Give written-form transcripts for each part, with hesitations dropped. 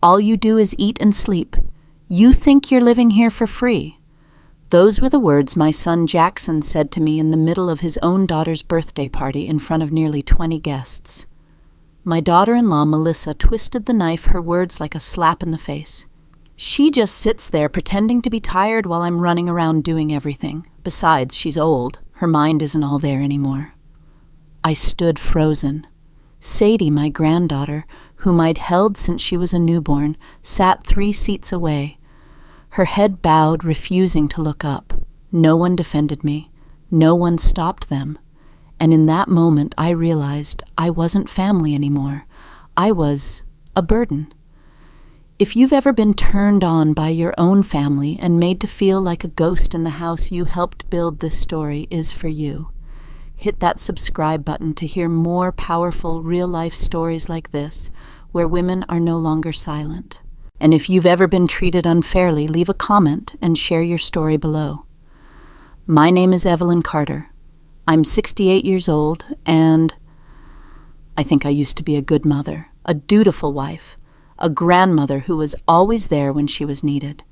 All you do is eat and sleep. You think you're living here for free." Those were the words my son Jackson said to me in the middle of his own daughter's birthday party in front of nearly 20 guests. My daughter-in-law, Melissa, twisted the knife, her words like a slap in the face. "She just sits there pretending to be tired while I'm running around doing everything. Besides, she's old. Her mind isn't all there anymore." I stood frozen. Sadie, my granddaughter, whom I'd held since she was a newborn, sat 3 seats away. Her head bowed, refusing to look up. No one defended me. No one stopped them. And in that moment, I realized I wasn't family anymore. I was a burden. If you've ever been turned on by your own family and made to feel like a ghost in the house you helped build, this story is for you. Hit that subscribe button to hear more powerful real-life stories like this, where women are no longer silent. And if you've ever been treated unfairly, leave a comment and share your story below. My name is Evelyn Carter. I'm 68 years old, and I think I used to be a good mother, a dutiful wife, a grandmother who was always there when she was needed.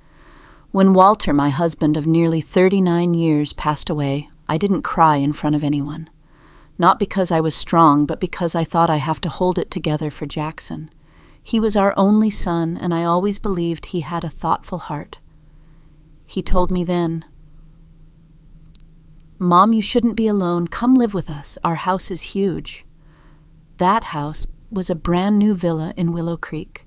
When Walter, my husband of nearly 39 years, passed away, I didn't cry in front of anyone. Not because I was strong, but because I thought I have to hold it together for Jackson. He was our only son, and I always believed he had a thoughtful heart. He told me then, "Mom, you shouldn't be alone. Come live with us. Our house is huge." That house was a brand new villa in Willow Creek.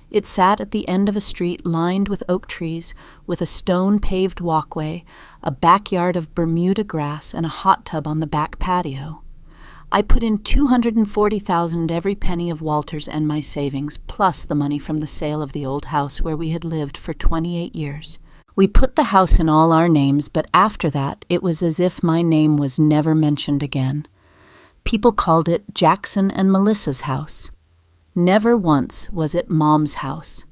It sat at the end of a street lined with oak trees, with a stone-paved walkway, a backyard of Bermuda grass, and a hot tub on the back patio. I put in $240,000, every penny of Walter's and my savings, plus the money from the sale of the old house where we had lived for 28 years. We put the house in all our names, but after that, it was as if my name was never mentioned again. People called it Jackson and Melissa's house. Never once was it Mom's house.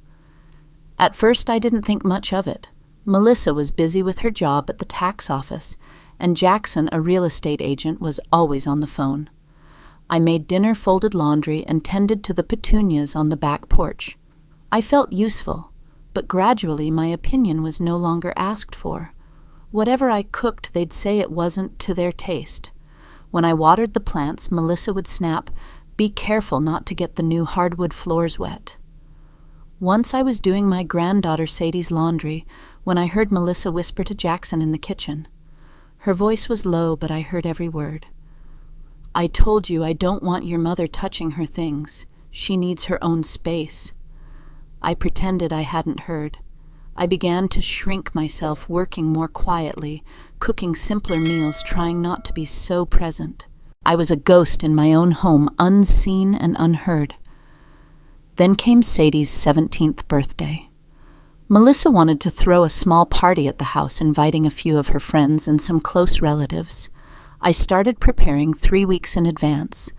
At first, I didn't think much of it. Melissa was busy with her job at the tax office, and Jackson, a real estate agent, was always on the phone. I made dinner, folded laundry, and tended to the petunias on the back porch. I felt useful, but gradually my opinion was no longer asked for. Whatever I cooked, they'd say it wasn't to their taste. When I watered the plants, Melissa would snap, "Be careful not to get the new hardwood floors wet." Once I was doing my granddaughter Sadie's laundry when I heard Melissa whisper to Jackson in the kitchen. Her voice was low, but I heard every word. "I told you I don't want your mother touching her things. She needs her own space." I pretended I hadn't heard. I began to shrink myself, working more quietly, cooking simpler meals, trying not to be so present. I was a ghost in my own home, unseen and unheard. Then came Sadie's 17th birthday. Melissa wanted to throw a small party at the house, inviting a few of her friends and some close relatives. I started preparing 3 weeks in advance.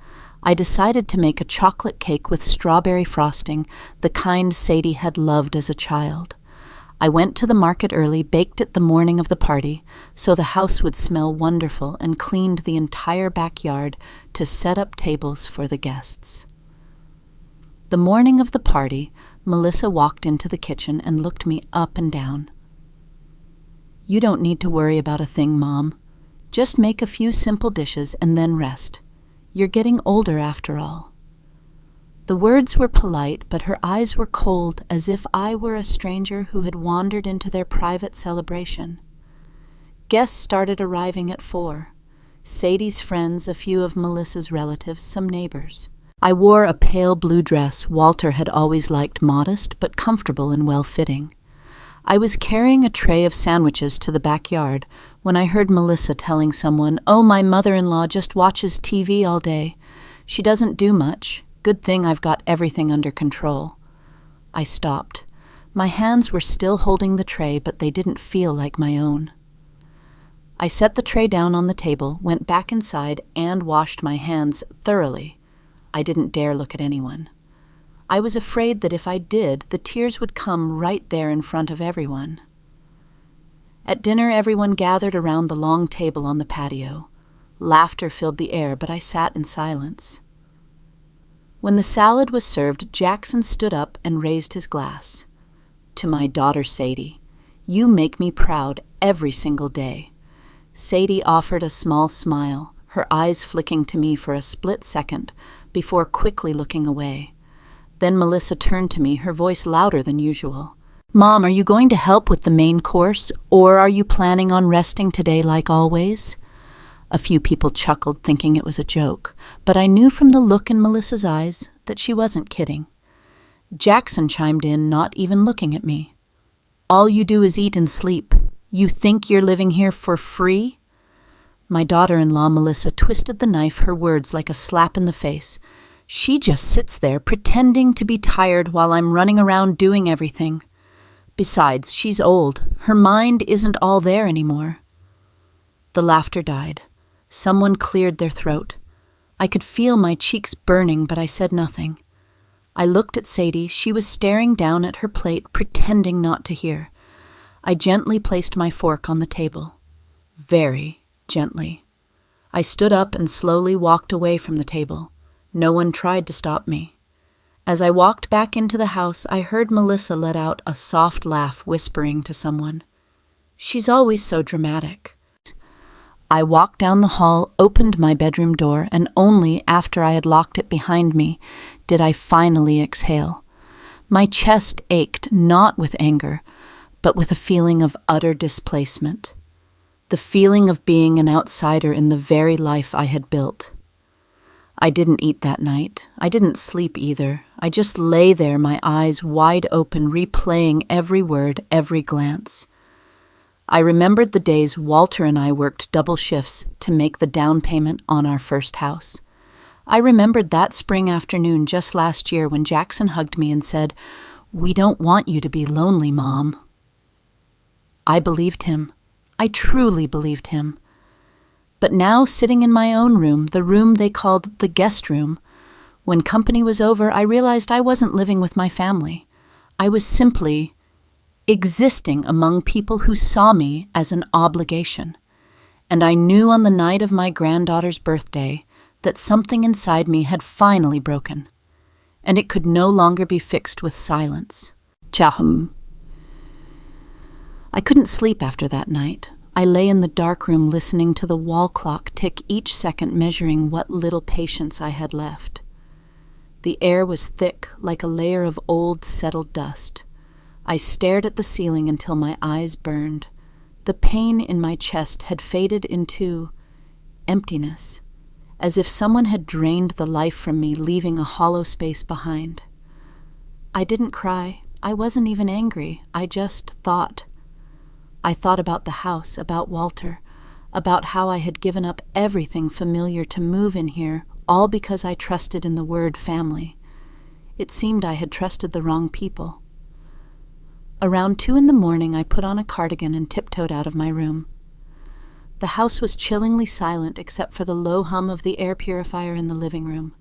I decided to make a chocolate cake with strawberry frosting, the kind Sadie had loved as a child. I went to the market early, baked it the morning of the party, so the house would smell wonderful, and cleaned the entire backyard to set up tables for the guests. The morning of the party, Melissa walked into the kitchen and looked me up and down. "You don't need to worry about a thing, Mom. Just make a few simple dishes and then rest. You're getting older after all." The words were polite, but her eyes were cold, as if I were a stranger who had wandered into their private celebration. Guests started arriving at 4. Sadie's friends, a few of Melissa's relatives, some neighbors. I wore a pale blue dress Walter had always liked, modest but comfortable and well-fitting. I was carrying a tray of sandwiches to the backyard when I heard Melissa telling someone, "Oh, my mother-in-law just watches TV all day. She doesn't do much. Good thing I've got everything under control." I stopped. My hands were still holding the tray, but they didn't feel like my own. I set the tray down on the table, went back inside, and washed my hands thoroughly. I didn't dare look at anyone. I was afraid that if I did, the tears would come right there in front of everyone. At dinner, everyone gathered around the long table on the patio. Laughter filled the air, but I sat in silence. When the salad was served, Jackson stood up and raised his glass. "To my daughter Sadie, you make me proud every single day." Sadie offered a small smile, her eyes flicking to me for a split second before quickly looking away. Then Melissa turned to me, her voice louder than usual. "Mom, are you going to help with the main course, or are you planning on resting today like always?" A few people chuckled, thinking it was a joke, but I knew from the look in Melissa's eyes that she wasn't kidding. Jackson chimed in, not even looking at me. "All you do is eat and sleep. You think you're living here for free?" My daughter-in-law, Melissa, twisted the knife, her words like a slap in the face. "She just sits there pretending to be tired while I'm running around doing everything. Besides, she's old. Her mind isn't all there anymore." The laughter died. Someone cleared their throat. I could feel my cheeks burning, but I said nothing. I looked at Sadie. She was staring down at her plate, pretending not to hear. I gently placed my fork on the table. Very gently. I stood up and slowly walked away from the table. No one tried to stop me. As I walked back into the house, I heard Melissa let out a soft laugh, whispering to someone. "She's always so dramatic." I walked down the hall, opened my bedroom door, and only after I had locked it behind me did I finally exhale. My chest ached, not with anger, but with a feeling of utter displacement. The feeling of being an outsider in the very life I had built. I didn't eat that night. I didn't sleep either. I just lay there, my eyes wide open, replaying every word, every glance. I remembered the days Walter and I worked double shifts to make the down payment on our first house. I remembered that spring afternoon just last year when Jackson hugged me and said, "We don't want you to be lonely, Mom." I believed him. I truly believed him. But now, sitting in my own room, the room they called the guest room, when company was over, I realized I wasn't living with my family. I was simply existing among people who saw me as an obligation. And I knew on the night of my granddaughter's birthday that something inside me had finally broken, and it could no longer be fixed with silence. Chahum. I couldn't sleep after that night. I lay in the dark room listening to the wall clock tick each second, measuring what little patience I had left. The air was thick, like a layer of old, settled dust. I stared at the ceiling until my eyes burned. The pain in my chest had faded into emptiness, as if someone had drained the life from me, leaving a hollow space behind. I didn't cry. I wasn't even angry. I just thought. I thought about the house, about Walter, about how I had given up everything familiar to move in here, all because I trusted in the word family. It seemed I had trusted the wrong people. Around 2 a.m, I put on a cardigan and tiptoed out of my room. The house was chillingly silent except for the low hum of the air purifier in the living room.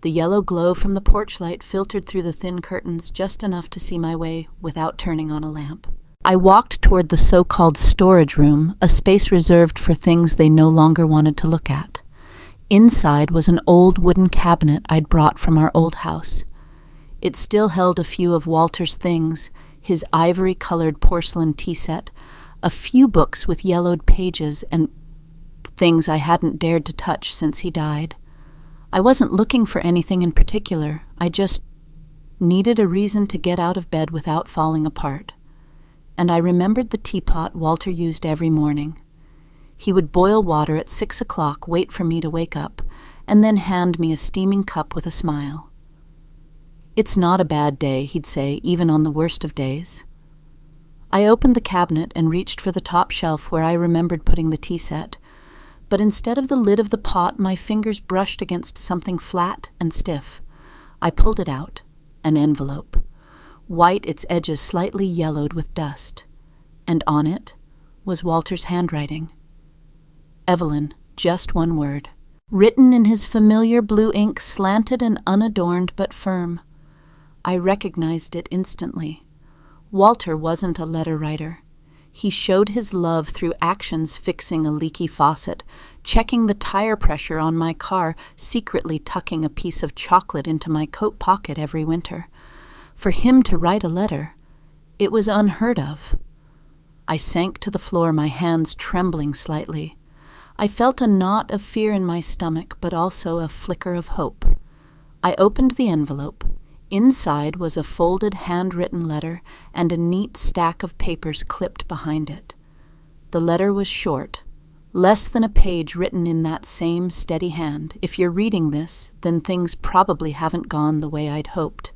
The yellow glow from the porch light filtered through the thin curtains just enough to see my way without turning on a lamp. I walked toward the so-called storage room, a space reserved for things they no longer wanted to look at. Inside was an old wooden cabinet I'd brought from our old house. It still held a few of Walter's things, his ivory-colored porcelain tea set, a few books with yellowed pages, and things I hadn't dared to touch since he died. I wasn't looking for anything in particular. I just needed a reason to get out of bed without falling apart. And I remembered the teapot Walter used every morning. He would boil water at 6 o'clock, wait for me to wake up, and then hand me a steaming cup with a smile. "It's not a bad day," he'd say, even on the worst of days. I opened the cabinet and reached for the top shelf where I remembered putting the tea set, but instead of the lid of the pot, my fingers brushed against something flat and stiff. I pulled it out, an envelope. White, its edges slightly yellowed with dust, and on it was Walter's handwriting. Evelyn, just one word, written in his familiar blue ink, slanted and unadorned but firm. I recognized it instantly. Walter wasn't a letter writer. He showed his love through actions, fixing a leaky faucet, checking the tire pressure on my car, secretly tucking a piece of chocolate into my coat pocket every winter. For him to write a letter, it was unheard of. I sank to the floor, my hands trembling slightly. I felt a knot of fear in my stomach, but also a flicker of hope. I opened the envelope. Inside was a folded, handwritten letter and a neat stack of papers clipped behind it. The letter was short, less than a page, written in that same steady hand. If you're reading this, then things probably haven't gone the way I'd hoped.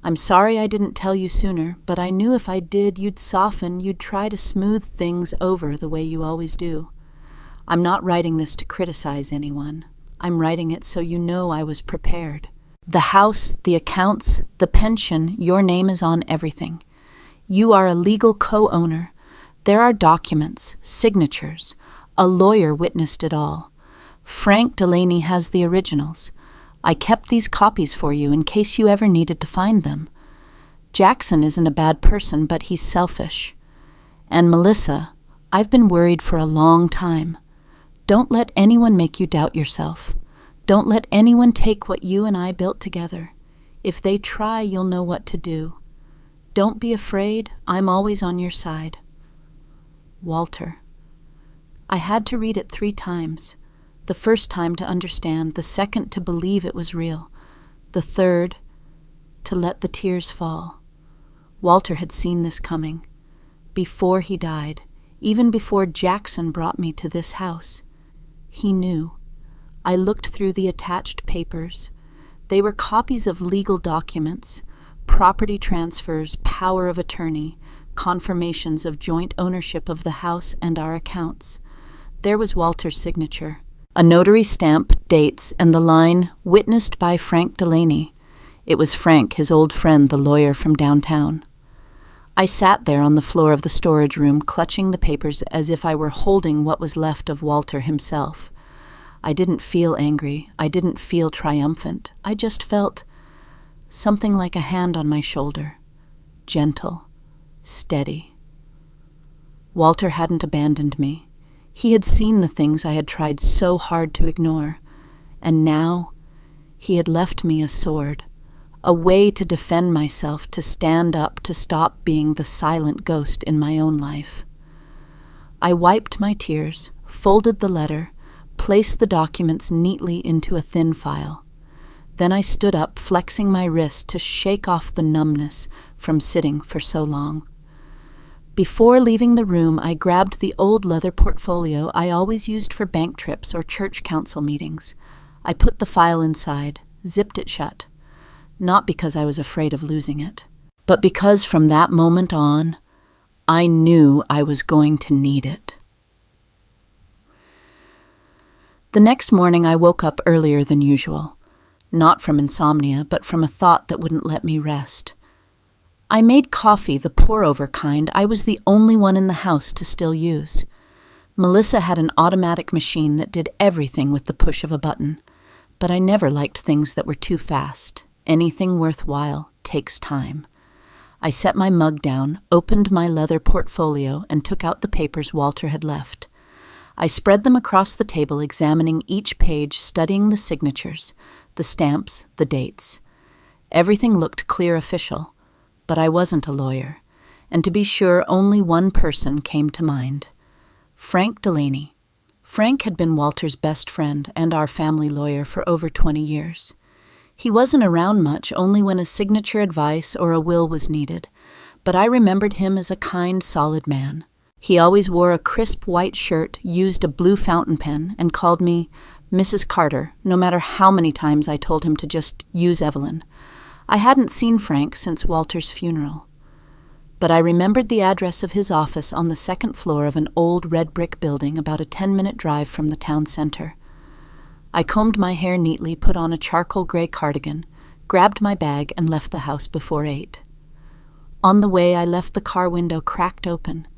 I'm sorry I didn't tell you sooner, but I knew if I did, you'd soften, you'd try to smooth things over the way you always do. I'm not writing this to criticize anyone. I'm writing it so you know I was prepared. The house, the accounts, the pension, your name is on everything. You are a legal co-owner. There are documents, signatures. A lawyer witnessed it all. Frank Delaney has the originals. I kept these copies for you in case you ever needed to find them. Jackson isn't a bad person, but he's selfish. And Melissa, I've been worried for a long time. Don't let anyone make you doubt yourself. Don't let anyone take what you and I built together. If they try, you'll know what to do. Don't be afraid. I'm always on your side. Walter. I had to read it 3 times. The first time to understand, the second to believe it was real, the third to let the tears fall. Walter had seen this coming. Before he died, even before Jackson brought me to this house, he knew. I looked through the attached papers. They were copies of legal documents, property transfers, power of attorney, confirmations of joint ownership of the house and our accounts. There was Walter's signature, a notary stamp, dates, and the line, witnessed by Frank Delaney. It was Frank, his old friend, the lawyer from downtown. I sat there on the floor of the storage room, clutching the papers as if I were holding what was left of Walter himself. I didn't feel angry. I didn't feel triumphant. I just felt something like a hand on my shoulder, gentle, steady. Walter hadn't abandoned me. He had seen the things I had tried so hard to ignore, and now he had left me a sword, a way to defend myself, to stand up, to stop being the silent ghost in my own life. I wiped my tears, folded the letter, placed the documents neatly into a thin file. Then I stood up, flexing my wrist to shake off the numbness from sitting for so long. Before leaving the room, I grabbed the old leather portfolio I always used for bank trips or church council meetings. I put the file inside, zipped it shut, not because I was afraid of losing it, but because from that moment on, I knew I was going to need it. The next morning I woke up earlier than usual, not from insomnia, but from a thought that wouldn't let me rest. I made coffee, the pour-over kind I was the only one in the house to still use. Melissa had an automatic machine that did everything with the push of a button, but I never liked things that were too fast. Anything worthwhile takes time. I set my mug down, opened my leather portfolio, and took out the papers Walter had left. I spread them across the table, examining each page, studying the signatures, the stamps, the dates. Everything looked clear, official, but I wasn't a lawyer, and to be sure, only one person came to mind. Frank Delaney. Frank had been Walter's best friend and our family lawyer for over 20 years. He wasn't around much, only when a signature advice or a will was needed, but I remembered him as a kind, solid man. He always wore a crisp white shirt, used a blue fountain pen, and called me Mrs. Carter, no matter how many times I told him to just use Evelyn. I hadn't seen Frank since Walter's funeral, but I remembered the address of his office on the 2nd floor of an old red brick building about a 10-minute drive from the town center. I combed my hair neatly, put on a charcoal gray cardigan, grabbed my bag, and left the house before 8. On the way, I left the car window cracked open.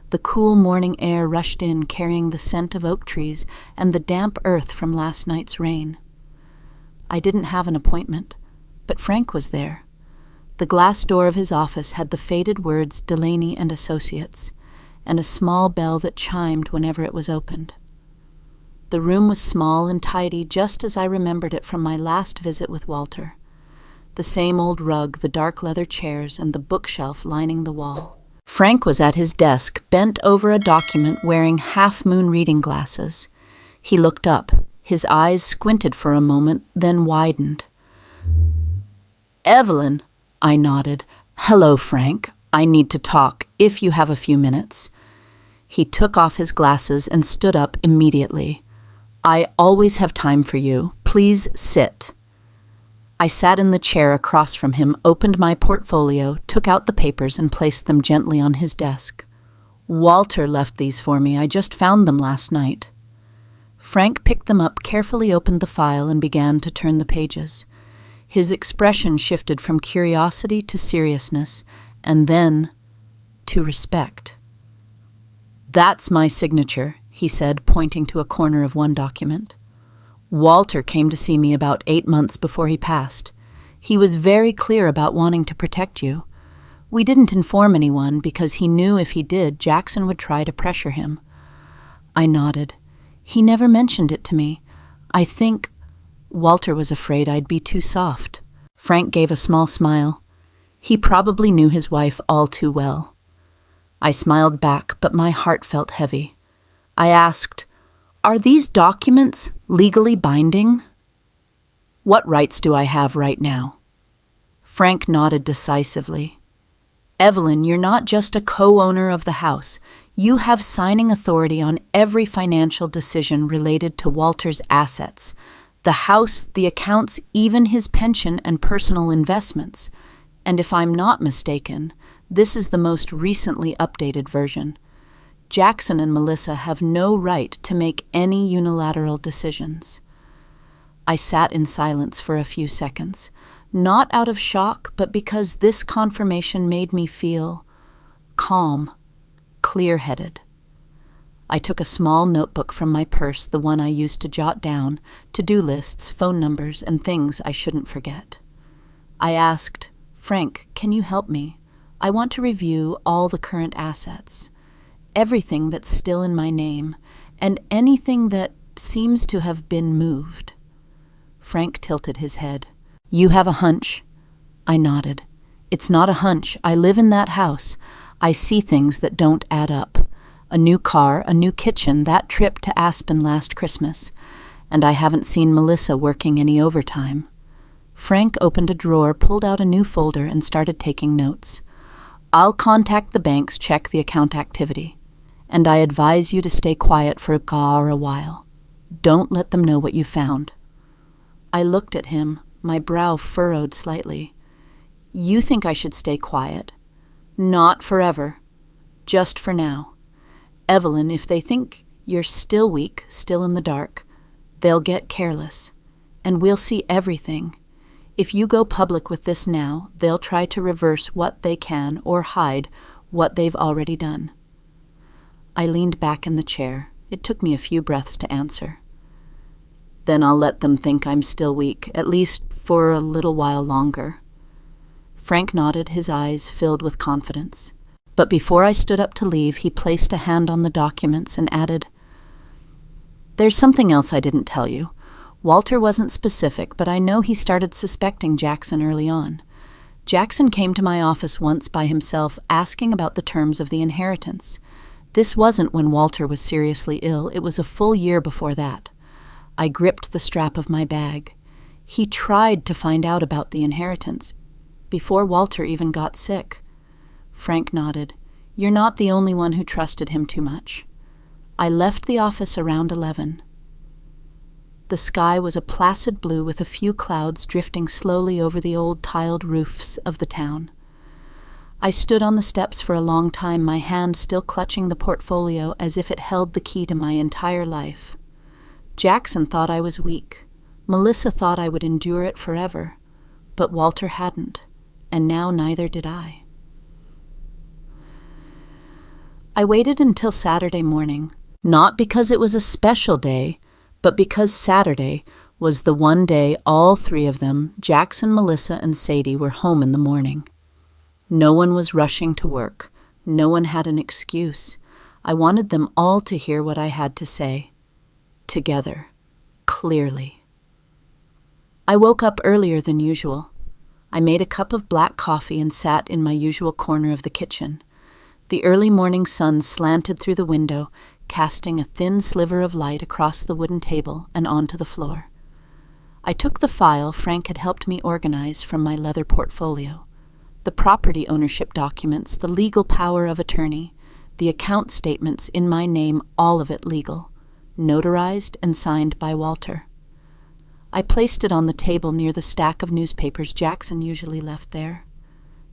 The cool morning air rushed in, carrying the scent of oak trees and the damp earth from last night's rain. I didn't have an appointment, but Frank was there. The glass door of his office had the faded words Delaney and Associates, and a small bell that chimed whenever it was opened. The room was small and tidy, just as I remembered it from my last visit with Walter. The same old rug, the dark leather chairs, and the bookshelf lining the wall. Frank was at his desk, bent over a document, wearing half-moon reading glasses. He looked up. His eyes squinted for a moment, then widened. "Evelyn," I nodded. "Hello, Frank. I need to talk, if you have a few minutes." He took off his glasses and stood up immediately. "I always have time for you. Please sit." I sat in the chair across from him, opened my portfolio, took out the papers, and placed them gently on his desk. "Walter left these for me. I just found them last night." Frank picked them up, carefully opened the file, and began to turn the pages. His expression shifted from curiosity to seriousness, and then to respect. "That's my signature," he said, pointing to a corner of one document. "Walter came to see me about 8 months before he passed. He was very clear about wanting to protect you. We didn't inform anyone because he knew if he did, Jackson would try to pressure him." I nodded. "He never mentioned it to me. I think Walter was afraid I'd be too soft." Frank gave a small smile. He probably knew his wife all too well. I smiled back, but my heart felt heavy. I asked, "Are these documents legally binding?" "What rights do I have right now?" Frank nodded decisively. "Evelyn, you're not just a co-owner of the house. You have signing authority on every financial decision related to Walter's assets. The house, the accounts, even his pension and personal investments. And if I'm not mistaken, this is the most recently updated version. Jackson and Melissa have no right to make any unilateral decisions." I sat in silence for a few seconds, not out of shock, but because this confirmation made me feel calm, clear-headed. I took a small notebook from my purse, the one I used to jot down to-do lists, phone numbers, and things I shouldn't forget. I asked, "Frank, can you help me? I want to review all the current assets, everything that's still in my name, and anything that seems to have been moved." Frank tilted his head. "You have a hunch?" I nodded. "It's not a hunch. I live in that house. I see things that don't add up. A new car, a new kitchen, that trip to Aspen last Christmas. And I haven't seen Melissa working any overtime." Frank opened a drawer, pulled out a new folder, and started taking notes. "I'll contact the banks, check the account activity. And I advise you to stay quiet for a while. Don't let them know what you found." I looked at him, my brow furrowed slightly. "You think I should stay quiet?" "Not forever. Just for now. Evelyn, if they think you're still weak, still in the dark, they'll get careless. And we'll see everything. If you go public with this now, they'll try to reverse what they can or hide what they've already done." I leaned back in the chair. It took me a few breaths to answer. "Then I'll let them think I'm still weak, at least for a little while longer." Frank nodded, his eyes filled with confidence. But before I stood up to leave, he placed a hand on the documents and added, "There's something else I didn't tell you. Walter wasn't specific, but I know he started suspecting Jackson early on. Jackson came to my office once by himself asking about the terms of the inheritance. This wasn't when Walter was seriously ill. It was a full year before that. I gripped the strap of my bag. He tried to find out about the inheritance before Walter even got sick." Frank nodded. "You're not the only one who trusted him too much." I left the office around 11. The sky was a placid blue with a few clouds drifting slowly over the old tiled roofs of the town. I stood on the steps for a long time, my hand still clutching the portfolio as if it held the key to my entire life. Jackson thought I was weak. Melissa thought I would endure it forever. But Walter hadn't, and now neither did I. I waited until Saturday morning, not because it was a special day, but because Saturday was the one day all three of them, Jackson, Melissa, and Sadie, were home in the morning. No one was rushing to work. No one had an excuse. I wanted them all to hear what I had to say. together, clearly. I woke up earlier than usual. I made a cup of black coffee and sat in my usual corner of the kitchen. The early morning sun slanted through the window, casting a thin sliver of light across the wooden table and onto the floor. I took the file Frank had helped me organize from my leather portfolio. The property ownership documents, the legal power of attorney, the account statements in my name, all of it legal, notarized and signed by Walter. I placed it on the table near the stack of newspapers Jackson usually left there.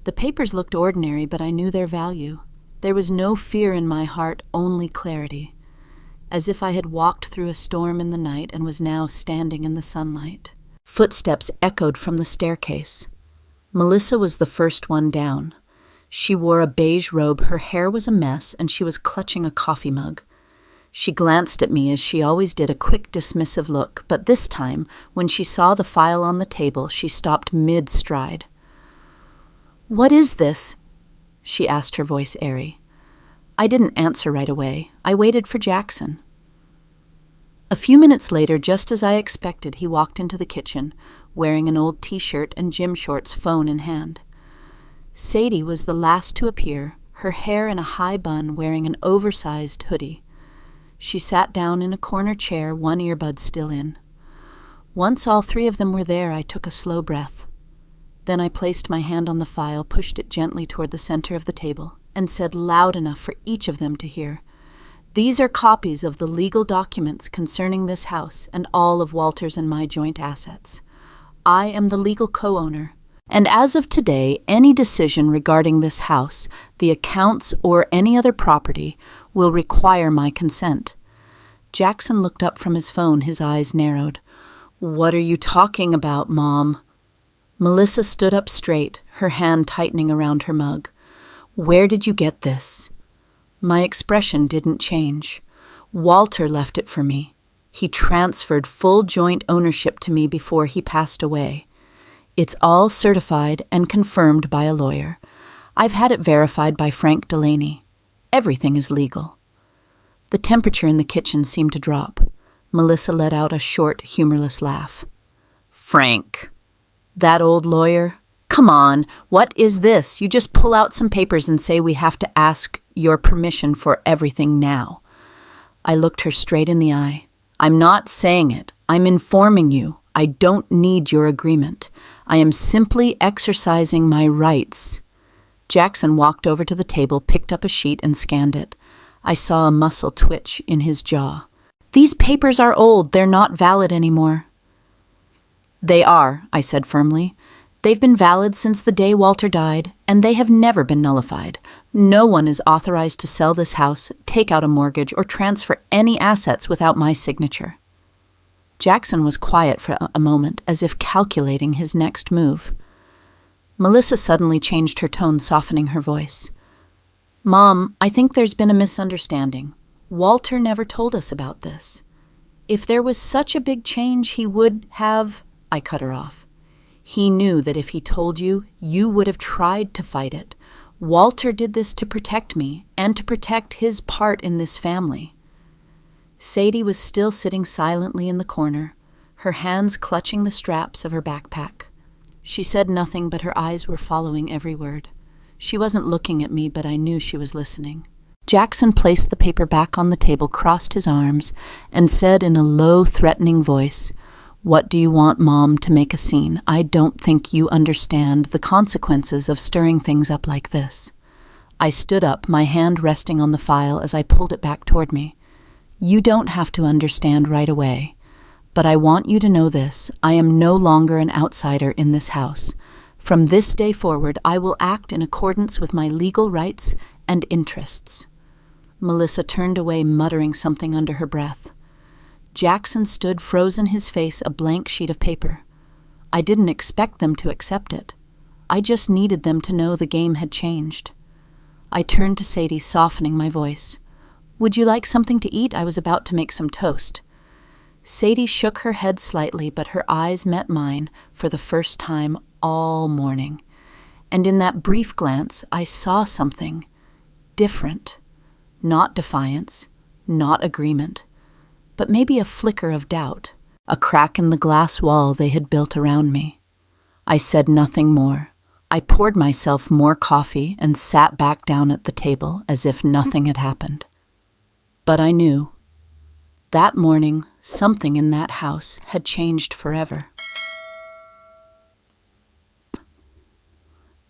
The papers looked ordinary, but I knew their value. There was no fear in my heart, only clarity, as if I had walked through a storm in the night and was now standing in the sunlight. Footsteps echoed from the staircase. Melissa was the first one down. She wore a beige robe, her hair was a mess, and she was clutching a coffee mug. She glanced at me as she always did, a quick, dismissive look, but this time, when she saw the file on the table, she stopped mid-stride. "What is this?" she asked, her voice airy. I didn't answer right away. I waited for Jackson. A few minutes later, just as I expected, he walked into the kitchen, wearing an old t-shirt and gym shorts, phone in hand. Sadie was the last to appear, her hair in a high bun, wearing an oversized hoodie. She sat down in a corner chair, one earbud still in. Once all three of them were there, I took a slow breath. Then I placed my hand on the file, pushed it gently toward the center of the table, and said loud enough for each of them to hear, "These are copies of the legal documents concerning this house and all of Walter's and my joint assets. I am the legal co-owner, and as of today, any decision regarding this house, the accounts, or any other property will require my consent." Jackson looked up from his phone, his eyes narrowed. "What are you talking about, Mom?" Melissa stood up straight, her hand tightening around her mug. "Where did you get this?" My expression didn't change. "Walter left it for me. He transferred full joint ownership to me before he passed away. It's all certified and confirmed by a lawyer. I've had it verified by Frank Delaney. Everything is legal." The temperature in the kitchen seemed to drop. Melissa let out a short, humorless laugh. "Frank, that old lawyer? Come on, what is this? You just pull out some papers and say we have to ask your permission for everything now." I looked her straight in the eye. "I'm not saying it. I'm informing you. I don't need your agreement. I am simply exercising my rights." Jackson walked over to the table, picked up a sheet, and scanned it. I saw a muscle twitch in his jaw. "These papers are old. They're not valid anymore." "They are," I said firmly. "They've been valid since the day Walter died, and they have never been nullified. No one is authorized to sell this house, take out a mortgage, or transfer any assets without my signature." Jackson was quiet for a moment, as if calculating his next move. Melissa suddenly changed her tone, softening her voice. "Mom, I think there's been a misunderstanding. Walter never told us about this. If there was such a big change, he would have—" I cut her off. "He knew that if he told you, you would have tried to fight it. Walter did this to protect me and to protect his part in this family." Sadie was still sitting silently in the corner, her hands clutching the straps of her backpack. She said nothing, but her eyes were following every word. She wasn't looking at me, but I knew she was listening. Jackson placed the paper back on the table, crossed his arms, and said in a low, threatening voice, "What do you want, Mom, to make a scene? I don't think you understand the consequences of stirring things up like this." I stood up, my hand resting on the file as I pulled it back toward me. "You don't have to understand right away, but I want you to know this. I am no longer an outsider in this house. From this day forward, I will act in accordance with my legal rights and interests." Melissa turned away, muttering something under her breath. Jackson stood frozen, his face a blank sheet of paper. I didn't expect them to accept it. I just needed them to know the game had changed. I turned to Sadie, softening my voice. "Would you like something to eat? I was about to make some toast." Sadie shook her head slightly, but her eyes met mine for the first time all morning. And in that brief glance, I saw something different. Not defiance, not agreement, but maybe a flicker of doubt, a crack in the glass wall they had built around me. I said nothing more. I poured myself more coffee and sat back down at the table as if nothing had happened. But I knew. That morning, something in that house had changed forever.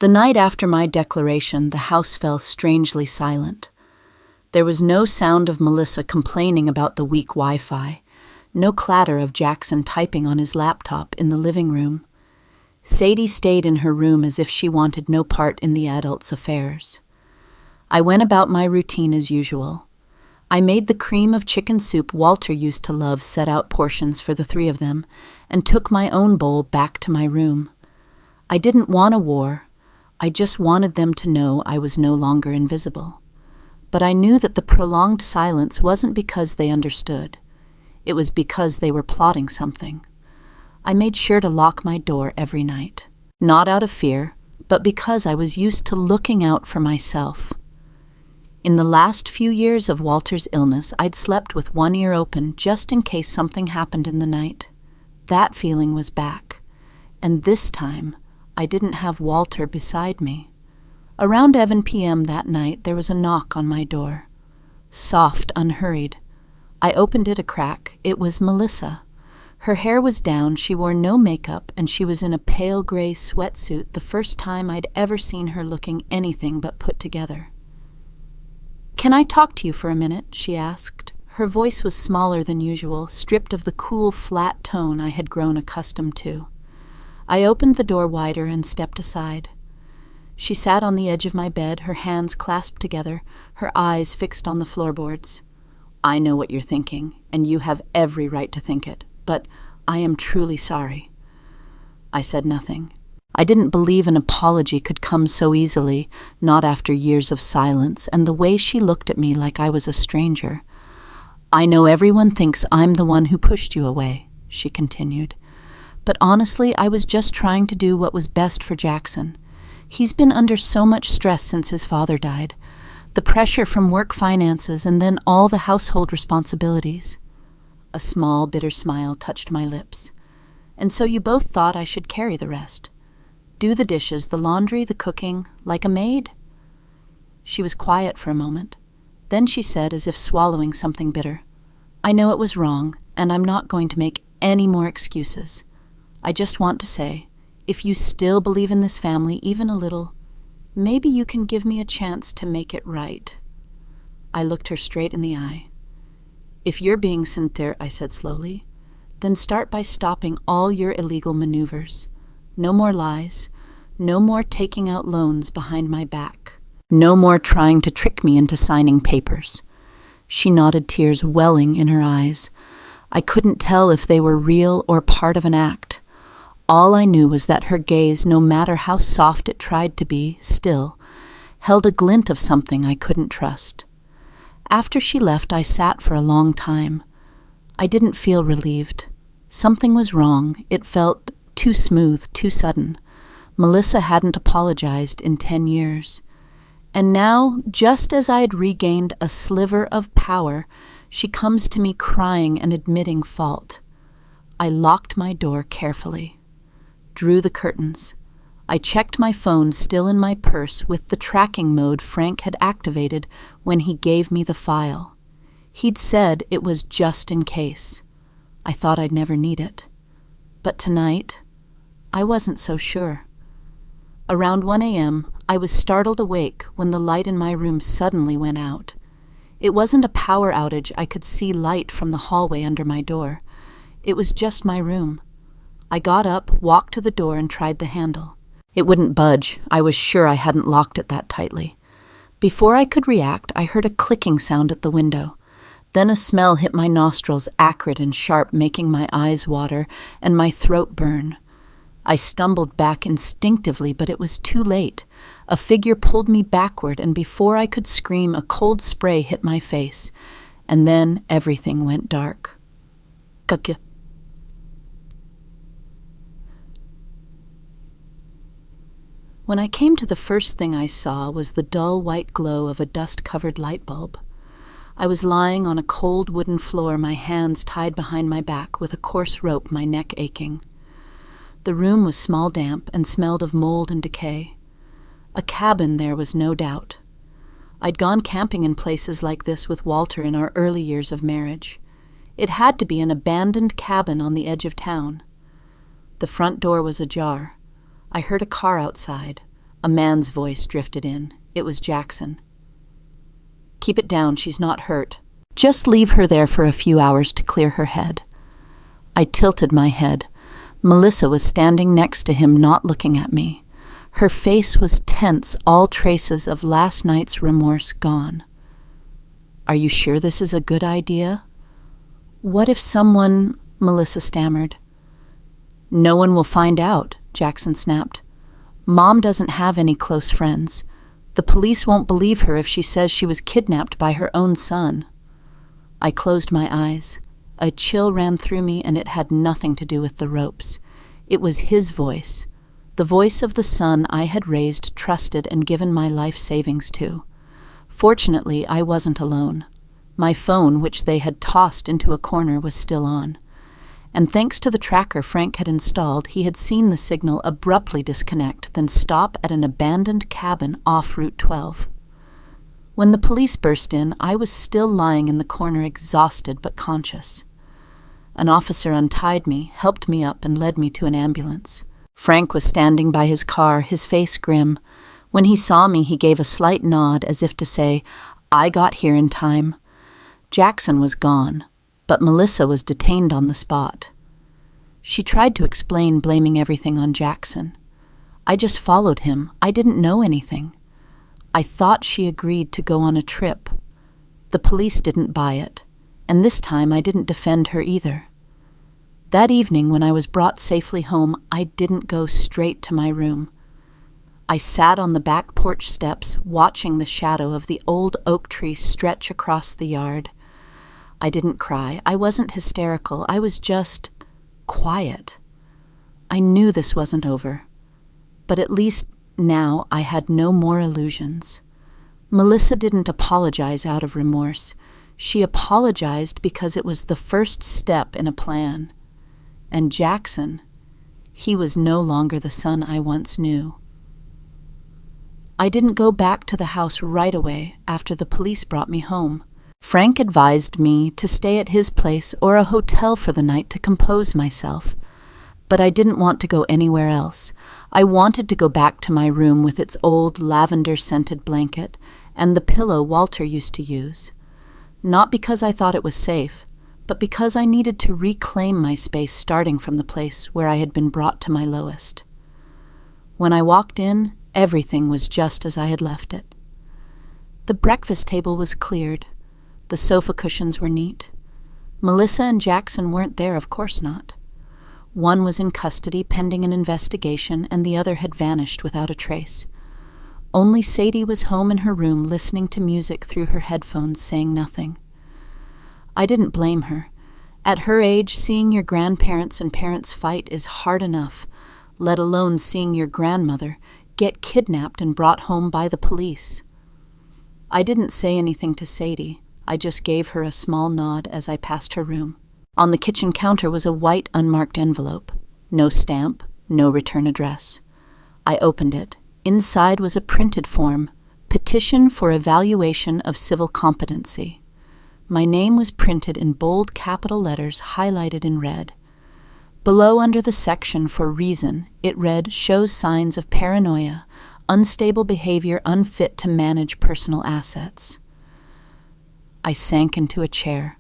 The night after my declaration, the house fell strangely silent. There was no sound of Melissa complaining about the weak Wi-Fi, no clatter of Jackson typing on his laptop in the living room. Sadie stayed in her room as if she wanted no part in the adults' affairs. I went about my routine as usual. I made the cream of chicken soup Walter used to love set out portions for the three of them, and took my own bowl back to my room. I didn't want a war. I just wanted them to know I was no longer invisible. But I knew that the prolonged silence wasn't because they understood. It was because they were plotting something. I made sure to lock my door every night, not out of fear, but because I was used to looking out for myself. In the last few years of Walter's illness, I'd slept with one ear open just in case something happened in the night. That feeling was back, and this time, I didn't have Walter beside me. Around 11 p.m. that night, there was a knock on my door. Soft, unhurried. I opened it a crack. It was Melissa. Her hair was down, she wore no makeup, and she was in a pale gray sweatsuit, the first time I'd ever seen her looking anything but put together. "Can I talk to you for a minute?" she asked. Her voice was smaller than usual, stripped of the cool, flat tone I had grown accustomed to. I opened the door wider and stepped aside. She sat on the edge of my bed, her hands clasped together, her eyes fixed on the floorboards. "I know what you're thinking, and you have every right to think it, but I am truly sorry." I said nothing. I didn't believe an apology could come so easily, not after years of silence, and the way she looked at me like I was a stranger. "I know everyone thinks I'm the one who pushed you away," she continued. "But honestly, I was just trying to do what was best for Jackson. He's been under so much stress since his father died. The pressure from work finances and then all the household responsibilities." A small, bitter smile touched my lips. "And so you both thought I should carry the rest? Do the dishes, the laundry, the cooking, like a maid?" She was quiet for a moment. Then she said, as if swallowing something bitter, "I know it was wrong, and I'm not going to make any more excuses. I just want to say, if you still believe in this family even a little, maybe you can give me a chance to make it right." I looked her straight in the eye. "If you're being sincere," I said slowly, "then start by stopping all your illegal maneuvers. No more lies. No more taking out loans behind my back. No more trying to trick me into signing papers." She nodded, tears welling in her eyes. I couldn't tell if they were real or part of an act. All I knew was that her gaze, no matter how soft it tried to be, still held a glint of something I couldn't trust. After she left, I sat for a long time. I didn't feel relieved. Something was wrong. It felt too smooth, too sudden. Melissa hadn't apologized in 10 years. And now, just as I had regained a sliver of power, she comes to me crying and admitting fault. I locked my door carefully, drew the curtains. I checked my phone, still in my purse, with the tracking mode Frank had activated when he gave me the file. He'd said it was just in case. I thought I'd never need it. But tonight, I wasn't so sure. Around 1 a.m., I was startled awake when the light in my room suddenly went out. It wasn't a power outage. I could see light from the hallway under my door. It was just my room. I got up, walked to the door, and tried the handle. It wouldn't budge. I was sure I hadn't locked it that tightly. Before I could react, I heard a clicking sound at the window. Then a smell hit my nostrils, acrid and sharp, making my eyes water and my throat burn. I stumbled back instinctively, but it was too late. A figure pulled me backward, and before I could scream, a cold spray hit my face. And then everything went dark. When I came to, the first thing I saw was the dull white glow of a dust-covered light bulb. I was lying on a cold wooden floor, my hands tied behind my back with a coarse rope, my neck aching. The room was small, damp, and smelled of mold and decay. A cabin there was no doubt. I'd gone camping in places like this with Walter in our early years of marriage. It had to be an abandoned cabin on the edge of town. The front door was ajar. I heard a car outside. A man's voice drifted in. It was Jackson. "Keep it down, she's not hurt. Just leave her there for a few hours to clear her head." I tilted my head. Melissa was standing next to him, not looking at me. Her face was tense, all traces of last night's remorse gone. "Are you sure this is a good idea?" "What if someone—" Melissa stammered. "No one will find out," Jackson snapped. "Mom doesn't have any close friends. The police won't believe her if she says she was kidnapped by her own son." I closed my eyes. A chill ran through me, and it had nothing to do with the ropes. It was his voice, the voice of the son I had raised, trusted, and given my life savings to. Fortunately, I wasn't alone. My phone, which they had tossed into a corner, was still on. And thanks to the tracker Frank had installed, he had seen the signal abruptly disconnect, then stop at an abandoned cabin off Route 12. When the police burst in, I was still lying in the corner, exhausted but conscious. An officer untied me, helped me up, and led me to an ambulance. Frank was standing by his car, his face grim. When he saw me, he gave a slight nod as if to say, "I got here in time." Jackson was gone, but Melissa was detained on the spot. She tried to explain, blaming everything on Jackson. I just followed him. I didn't know anything. I thought she agreed to go on a trip. The police didn't buy it, and this time I didn't defend her either. That evening, when I was brought safely home, I didn't go straight to my room. I sat on the back porch steps, watching the shadow of the old oak tree stretch across the yard. I didn't cry. I wasn't hysterical. I was just quiet. I knew this wasn't over, but at least now I had no more illusions. Melissa didn't apologize out of remorse. She apologized because it was the first step in a plan. And Jackson, he was no longer the son I once knew. I didn't go back to the house right away after the police brought me home. Frank advised me to stay at his place or a hotel for the night to compose myself. But I didn't want to go anywhere else. I wanted to go back to my room with its old lavender-scented blanket and the pillow Walter used to use. Not because I thought it was safe, but because I needed to reclaim my space, starting from the place where I had been brought to my lowest. When I walked in, everything was just as I had left it. The breakfast table was cleared. The sofa cushions were neat. Melissa and Jackson weren't there, of course not. One was in custody pending an investigation, and the other had vanished without a trace. Only Sadie was home in her room, listening to music through her headphones, saying nothing. I didn't blame her. At her age, seeing your grandparents and parents fight is hard enough, let alone seeing your grandmother get kidnapped and brought home by the police. I didn't say anything to Sadie. I just gave her a small nod as I passed her room. On the kitchen counter was a white unmarked envelope. No stamp, no return address. I opened it. Inside was a printed form, Petition for Evaluation of Civil Competency. My name was printed in bold capital letters, highlighted in red. Below, under the section for reason, it read, "Shows signs of paranoia, unstable behavior unfit to manage personal assets." I sank into a chair.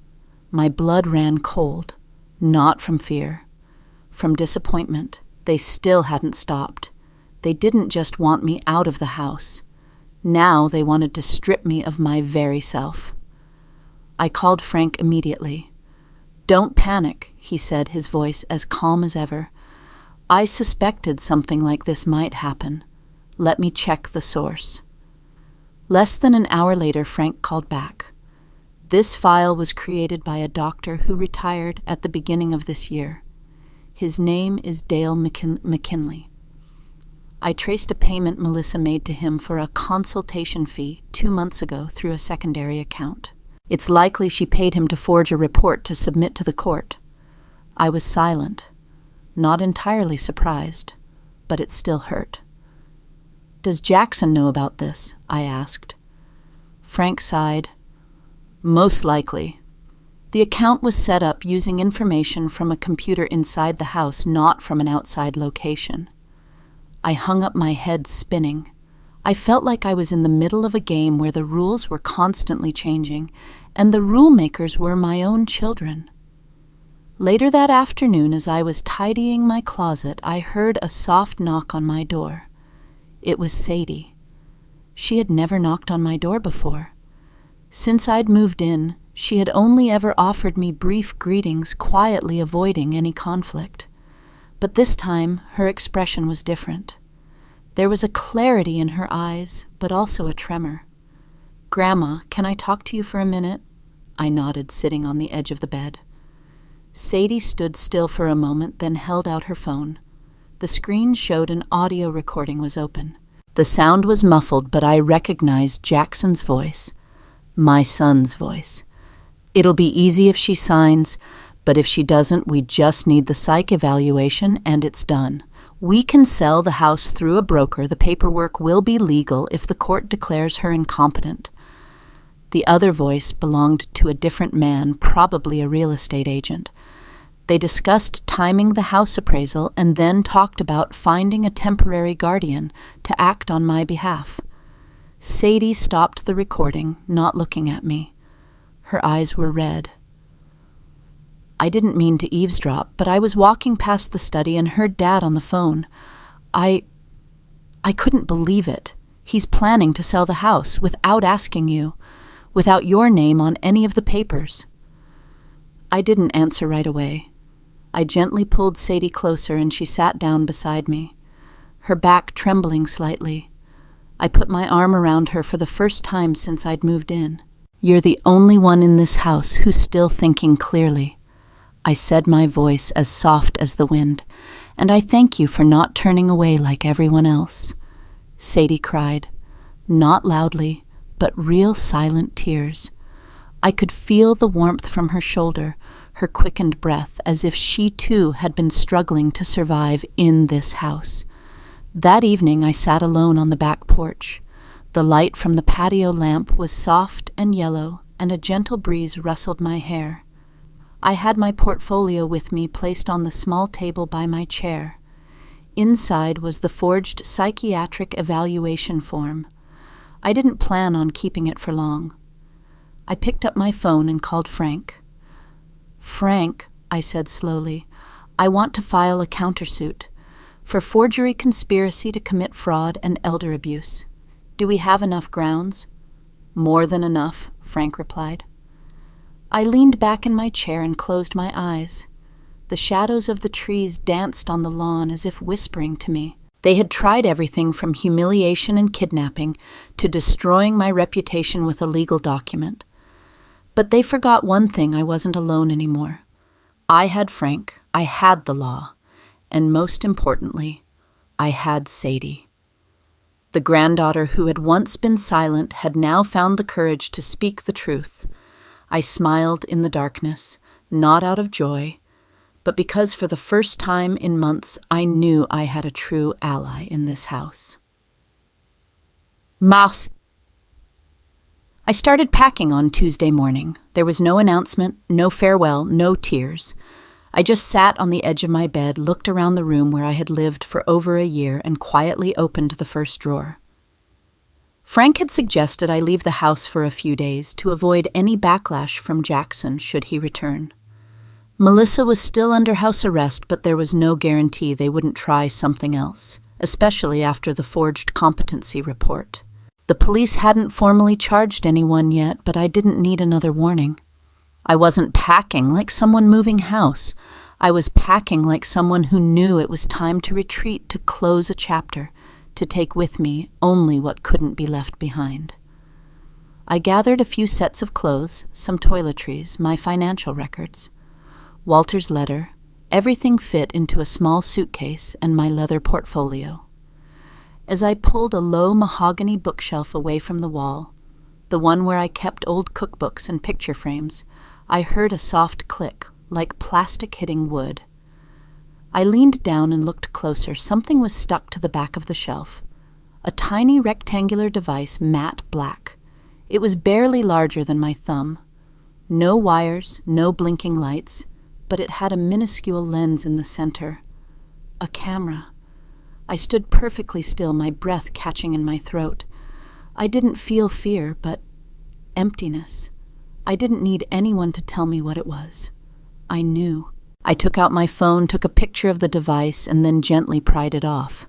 My blood ran cold, not from fear, from disappointment. They still hadn't stopped. They didn't just want me out of the house. Now they wanted to strip me of my very self. I called Frank immediately. "Don't panic," he said, his voice as calm as ever. "I suspected something like this might happen. Let me check the source." Less than an hour later, Frank called back. This file was created by a doctor who retired at the beginning of this year. His name is Dale McKinley. I traced a payment Melissa made to him for a consultation fee 2 months ago through a secondary account. It's likely she paid him to forge a report to submit to the court. I was silent, not entirely surprised, but it still hurt. Does Jackson know about this? I asked. Frank sighed. Most likely. The account was set up using information from a computer inside the house, not from an outside location. I hung up my head, spinning. I felt like I was in the middle of a game where the rules were constantly changing, and the rule makers were my own children. Later that afternoon, as I was tidying my closet, I heard a soft knock on my door. It was Sadie. She had never knocked on my door before. Since I'd moved in, she had only ever offered me brief greetings, quietly avoiding any conflict. But this time, her expression was different. There was a clarity in her eyes, but also a tremor. "Grandma, can I talk to you for a minute?" I nodded, sitting on the edge of the bed. Sadie stood still for a moment, then held out her phone. The screen showed an audio recording was open. The sound was muffled, but I recognized Jackson's voice, my son's voice. "It'll be easy if she signs, but if she doesn't, we just need the psych evaluation and it's done. We can sell the house through a broker. The paperwork will be legal if the court declares her incompetent." The other voice belonged to a different man, probably a real estate agent. They discussed timing the house appraisal and then talked about finding a temporary guardian to act on my behalf. Sadie stopped the recording, not looking at me. Her eyes were red. I didn't mean to eavesdrop, but I was walking past the study and heard Dad on the phone. I couldn't believe it. He's planning to sell the house without asking you, without your name on any of the papers. I didn't answer right away. I gently pulled Sadie closer and she sat down beside me, her back trembling slightly. I put my arm around her for the first time since I'd moved in. "You're the only one in this house who's still thinking clearly," I said, my voice as soft as the wind, "and I thank you for not turning away like everyone else." Sadie cried, not loudly, but real silent tears. I could feel the warmth from her shoulder, her quickened breath, as if she too had been struggling to survive in this house. That evening I sat alone on the back porch. The light from the patio lamp was soft and yellow, and a gentle breeze rustled my hair. I had my portfolio with me, placed on the small table by my chair. Inside was the forged psychiatric evaluation form. I didn't plan on keeping it for long. I picked up my phone and called Frank. "Frank," I said slowly, "I want to file a countersuit for forgery, conspiracy to commit fraud, and elder abuse. Do we have enough grounds?" "More than enough," Frank replied. I leaned back in my chair and closed my eyes. The shadows of the trees danced on the lawn as if whispering to me. They had tried everything from humiliation and kidnapping to destroying my reputation with a legal document. But they forgot one thing: I wasn't alone anymore. I had Frank, I had the law, and most importantly, I had Sadie. The granddaughter who had once been silent had now found the courage to speak the truth. I smiled in the darkness, not out of joy, but because for the first time in months I knew I had a true ally in this house. Mas. I started packing on Tuesday morning. There was no announcement, no farewell, no tears. I just sat on the edge of my bed, looked around the room where I had lived for over a year, and quietly opened the first drawer. Frank had suggested I leave the house for a few days to avoid any backlash from Jackson should he return. Melissa was still under house arrest, but there was no guarantee they wouldn't try something else, especially after the forged competency report. The police hadn't formally charged anyone yet, but I didn't need another warning. I wasn't packing like someone moving house. I was packing like someone who knew it was time to retreat, to close a chapter, to take with me only what couldn't be left behind. I gathered a few sets of clothes, some toiletries, my financial records, Walter's letter. Everything fit into a small suitcase and my leather portfolio. As I pulled a low mahogany bookshelf away from the wall, the one where I kept old cookbooks and picture frames, I heard a soft click, like plastic hitting wood. I leaned down and looked closer. Something was stuck to the back of the shelf. A tiny rectangular device, matte black. It was barely larger than my thumb. No wires, no blinking lights, but it had a minuscule lens in the center. A camera. I stood perfectly still, my breath catching in my throat. I didn't feel fear, but emptiness. I didn't need anyone to tell me what it was. I knew. I took out my phone, took a picture of the device, and then gently pried it off.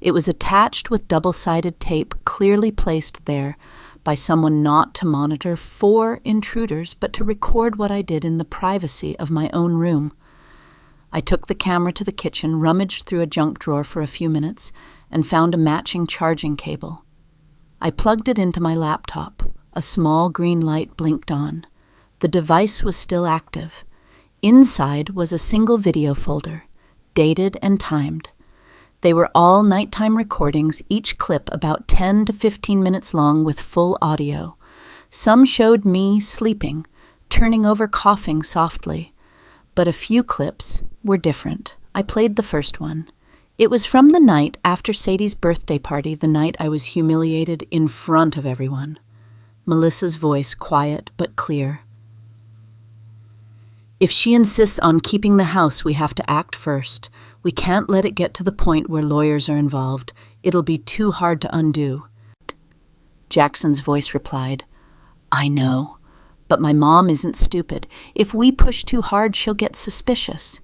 It was attached with double-sided tape, clearly placed there by someone not to monitor for intruders, but to record what I did in the privacy of my own room. I took the camera to the kitchen, rummaged through a junk drawer for a few minutes, and found a matching charging cable. I plugged it into my laptop. A small green light blinked on. The device was still active. Inside was a single video folder, dated and timed. They were all nighttime recordings, each clip about 10 to 15 minutes long with full audio. Some showed me sleeping, turning over coughing softly. But a few clips were different. I played the first one. It was from the night after Sadie's birthday party, the night I was humiliated in front of everyone. Melissa's voice, quiet but clear. If she insists on keeping the house, we have to act first. We can't let it get to the point where lawyers are involved. It'll be too hard to undo. Jackson's voice replied, I know, but my mom isn't stupid. If we push too hard, she'll get suspicious.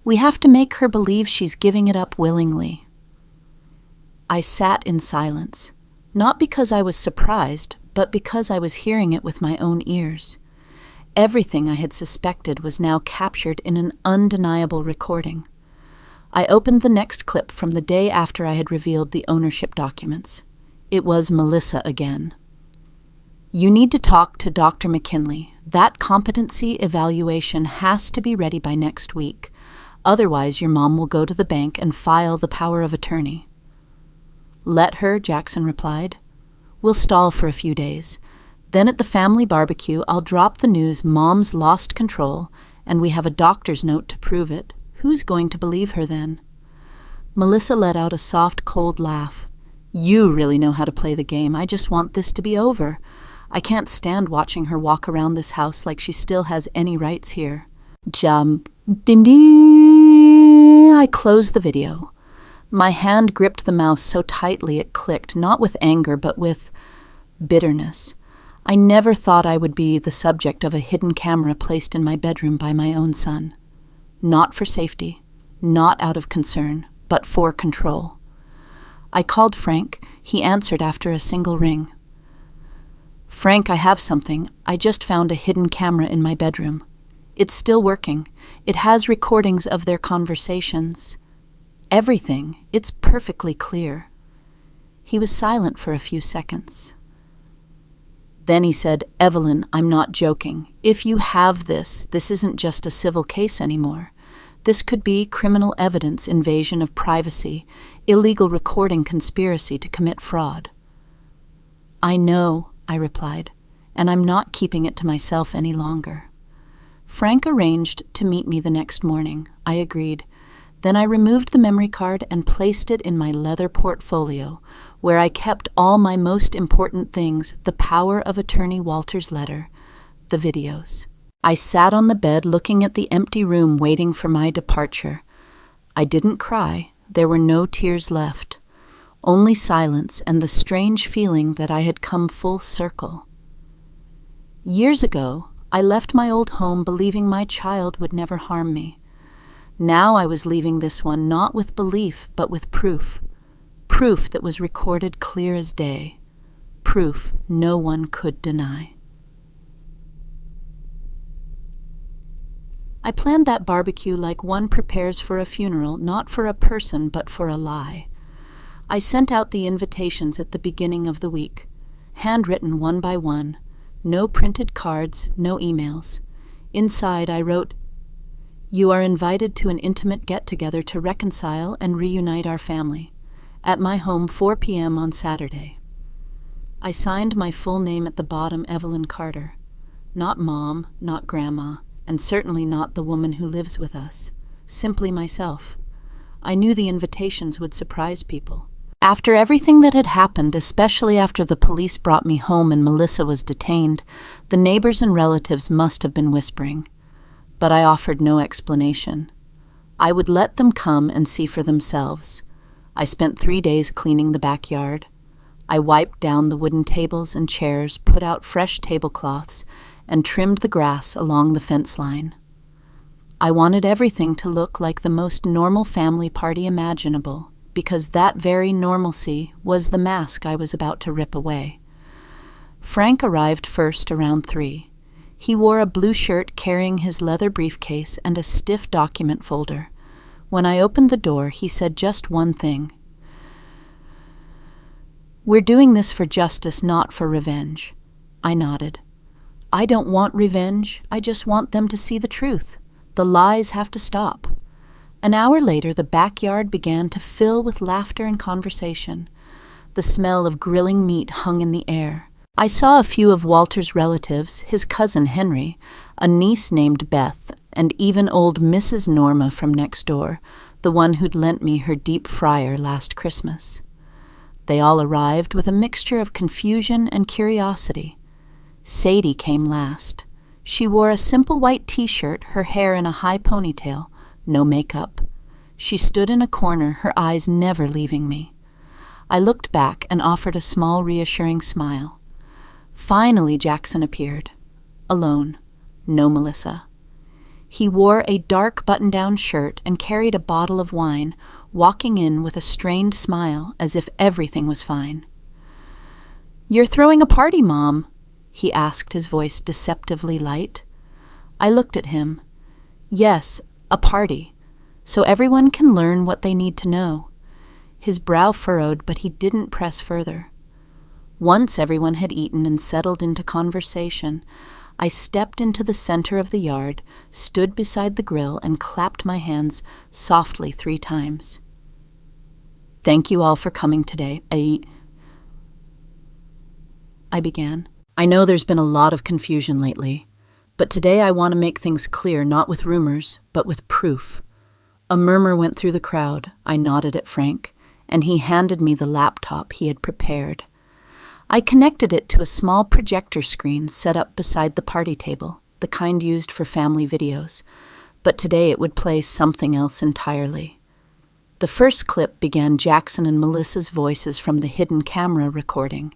We have to make her believe she's giving it up willingly. I sat in silence, not because I was surprised, but because I was hearing it with my own ears. Everything I had suspected was now captured in an undeniable recording. I opened the next clip from the day after I had revealed the ownership documents. It was Melissa again. You need to talk to Dr. McKinley. That competency evaluation has to be ready by next week. Otherwise, your mom will go to the bank and file the power of attorney. Let her, Jackson replied. We'll stall for a few days. Then at the family barbecue, I'll drop the news Mom's lost control, and we have a doctor's note to prove it. Who's going to believe her then? Melissa let out a soft, cold laugh. You really know how to play the game. I just want this to be over. I can't stand watching her walk around this house like she still has any rights here. I closed the video. My hand gripped the mouse so tightly it clicked, not with anger, but with bitterness. I never thought I would be the subject of a hidden camera placed in my bedroom by my own son. Not for safety, not out of concern, but for control. I called Frank. He answered after a single ring. Frank, I have something. I just found a hidden camera in my bedroom. It's still working. It has recordings of their conversations. Everything. It's perfectly clear. He was silent for a few seconds. Then he said, Evelyn, I'm not joking. If you have this isn't just a civil case anymore. This could be criminal evidence, invasion of privacy, illegal recording, conspiracy to commit fraud. I know, I replied, and I'm not keeping it to myself any longer. Frank arranged to meet me the next morning. I agreed. Then I removed the memory card and placed it in my leather portfolio, where I kept all my most important things, the power of attorney Walter's letter, the videos. I sat on the bed looking at the empty room waiting for my departure. I didn't cry. There were no tears left. Only silence and the strange feeling that I had come full circle. Years ago, I left my old home believing my child would never harm me. Now I was leaving this one not with belief, but with proof. Proof that was recorded clear as day. Proof no one could deny. I planned that barbecue like one prepares for a funeral, not for a person, but for a lie. I sent out the invitations at the beginning of the week, handwritten one by one, no printed cards, no emails. Inside I wrote, You are invited to an intimate get-together to reconcile and reunite our family. At my home 4 p.m. on Saturday. I signed my full name at the bottom, Evelyn Carter. Not Mom, not Grandma, and certainly not the woman who lives with us. Simply myself. I knew the invitations would surprise people. After everything that had happened, especially after the police brought me home and Melissa was detained, the neighbors and relatives must have been whispering. But I offered no explanation. I would let them come and see for themselves. I spent 3 days cleaning the backyard. I wiped down the wooden tables and chairs, put out fresh tablecloths, and trimmed the grass along the fence line. I wanted everything to look like the most normal family party imaginable, because that very normalcy was the mask I was about to rip away. Frank arrived first around 3. He wore a blue shirt carrying his leather briefcase and a stiff document folder. When I opened the door, he said just one thing. "We're doing this for justice, not for revenge." I nodded. "I don't want revenge. I just want them to see the truth. The lies have to stop." An hour later, the backyard began to fill with laughter and conversation. The smell of grilling meat hung in the air. I saw a few of Walter's relatives, his cousin Henry, a niece named Beth, and even old Mrs. Norma from next door, the one who'd lent me her deep fryer last Christmas. They all arrived with a mixture of confusion and curiosity. Sadie came last. She wore a simple white t-shirt, her hair in a high ponytail, no makeup. She stood in a corner, her eyes never leaving me. I looked back and offered a small, reassuring smile. Finally, Jackson appeared. Alone. No Melissa. He wore a dark button-down shirt and carried a bottle of wine, walking in with a strained smile as if everything was fine. "You're throwing a party, Mom?" he asked, his voice deceptively light. I looked at him. "Yes, a party, so everyone can learn what they need to know." His brow furrowed, but he didn't press further. Once everyone had eaten and settled into conversation, I stepped into the center of the yard, stood beside the grill, and clapped my hands softly 3 times. "Thank you all for coming today. I began. "I know there's been a lot of confusion lately, but today I want to make things clear, not with rumors, but with proof." A murmur went through the crowd. I nodded at Frank, and he handed me the laptop he had prepared. I connected it to a small projector screen set up beside the party table, the kind used for family videos, but today it would play something else entirely. The first clip began Jackson and Melissa's voices from the hidden camera recording.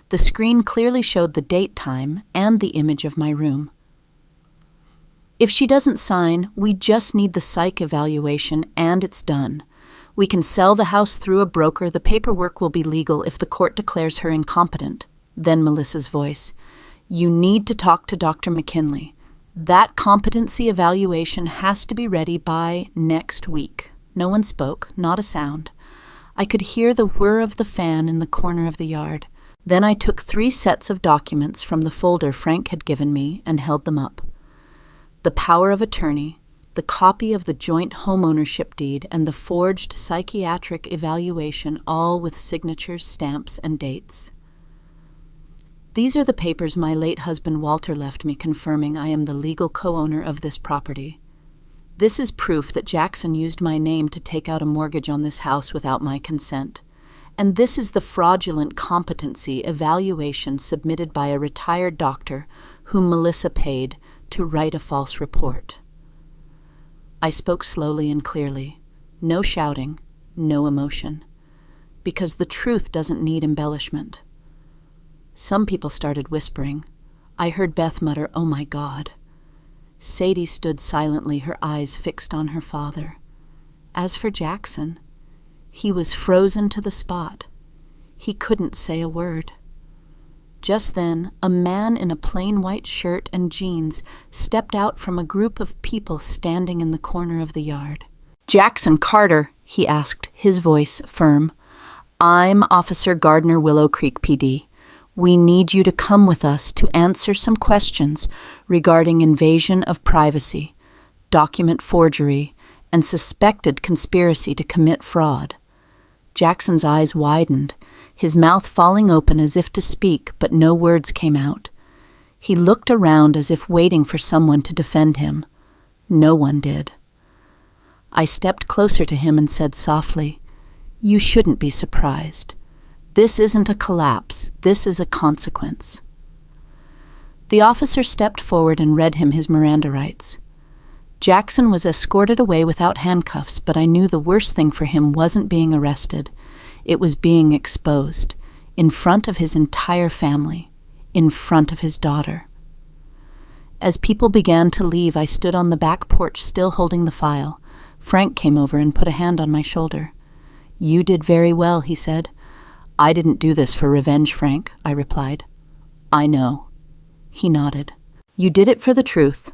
The screen clearly showed the date, time, and the image of my room. "If she doesn't sign, we just need the psych evaluation and it's done. We can sell the house through a broker. The paperwork will be legal if the court declares her incompetent." Then Melissa's voice. "You need to talk to Dr. McKinley. That competency evaluation has to be ready by next week." No one spoke, not a sound. I could hear the whir of the fan in the corner of the yard. Then I took 3 sets of documents from the folder Frank had given me and held them up. The power of attorney, the copy of the joint homeownership deed, and the forged psychiatric evaluation, all with signatures, stamps, and dates. "These are the papers my late husband Walter left me confirming I am the legal co-owner of this property. This is proof that Jackson used my name to take out a mortgage on this house without my consent. And this is the fraudulent competency evaluation submitted by a retired doctor whom Melissa paid to write a false report." I spoke slowly and clearly. No shouting, no emotion. Because the truth doesn't need embellishment. Some people started whispering. I heard Beth mutter, "Oh my God." Sadie stood silently, her eyes fixed on her father. As for Jackson, he was frozen to the spot. He couldn't say a word. Just then, a man in a plain white shirt and jeans stepped out from a group of people standing in the corner of the yard. "Jackson Carter," he asked, his voice firm. "I'm Officer Gardner, Willow Creek PD. We need you to come with us to answer some questions regarding invasion of privacy, document forgery, and suspected conspiracy to commit fraud." Jackson's eyes widened. his mouth falling open as if to speak, but no words came out. He looked around as if waiting for someone to defend him. No one did. I stepped closer to him and said softly, "You shouldn't be surprised. This isn't a collapse. This is a consequence." The officer stepped forward and read him his Miranda rights. Jackson was escorted away without handcuffs, but I knew the worst thing for him wasn't being arrested. It was being exposed, in front of his entire family, in front of his daughter. As people began to leave, I stood on the back porch still holding the file. Frank came over and put a hand on my shoulder. "You did very well," he said. "I didn't do this for revenge, Frank," I replied. "I know." He nodded. "You did it for the truth."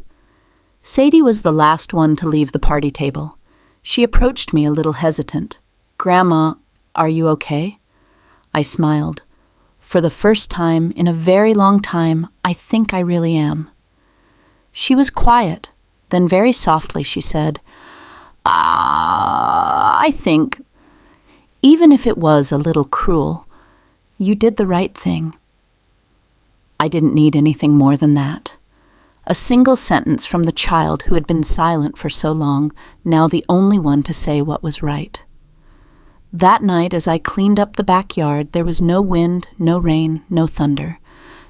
Sadie was the last one to leave the party table. She approached me a little hesitant. "Grandma, are you okay?" I smiled. "For the first time in a very long time, I think I really am." She was quiet. Then very softly she said, I think, even if it was a little cruel, you did the right thing." I didn't need anything more than that. A single sentence from the child who had been silent for so long, now the only one to say what was right. That night, as I cleaned up the backyard, there was no wind, no rain, no thunder,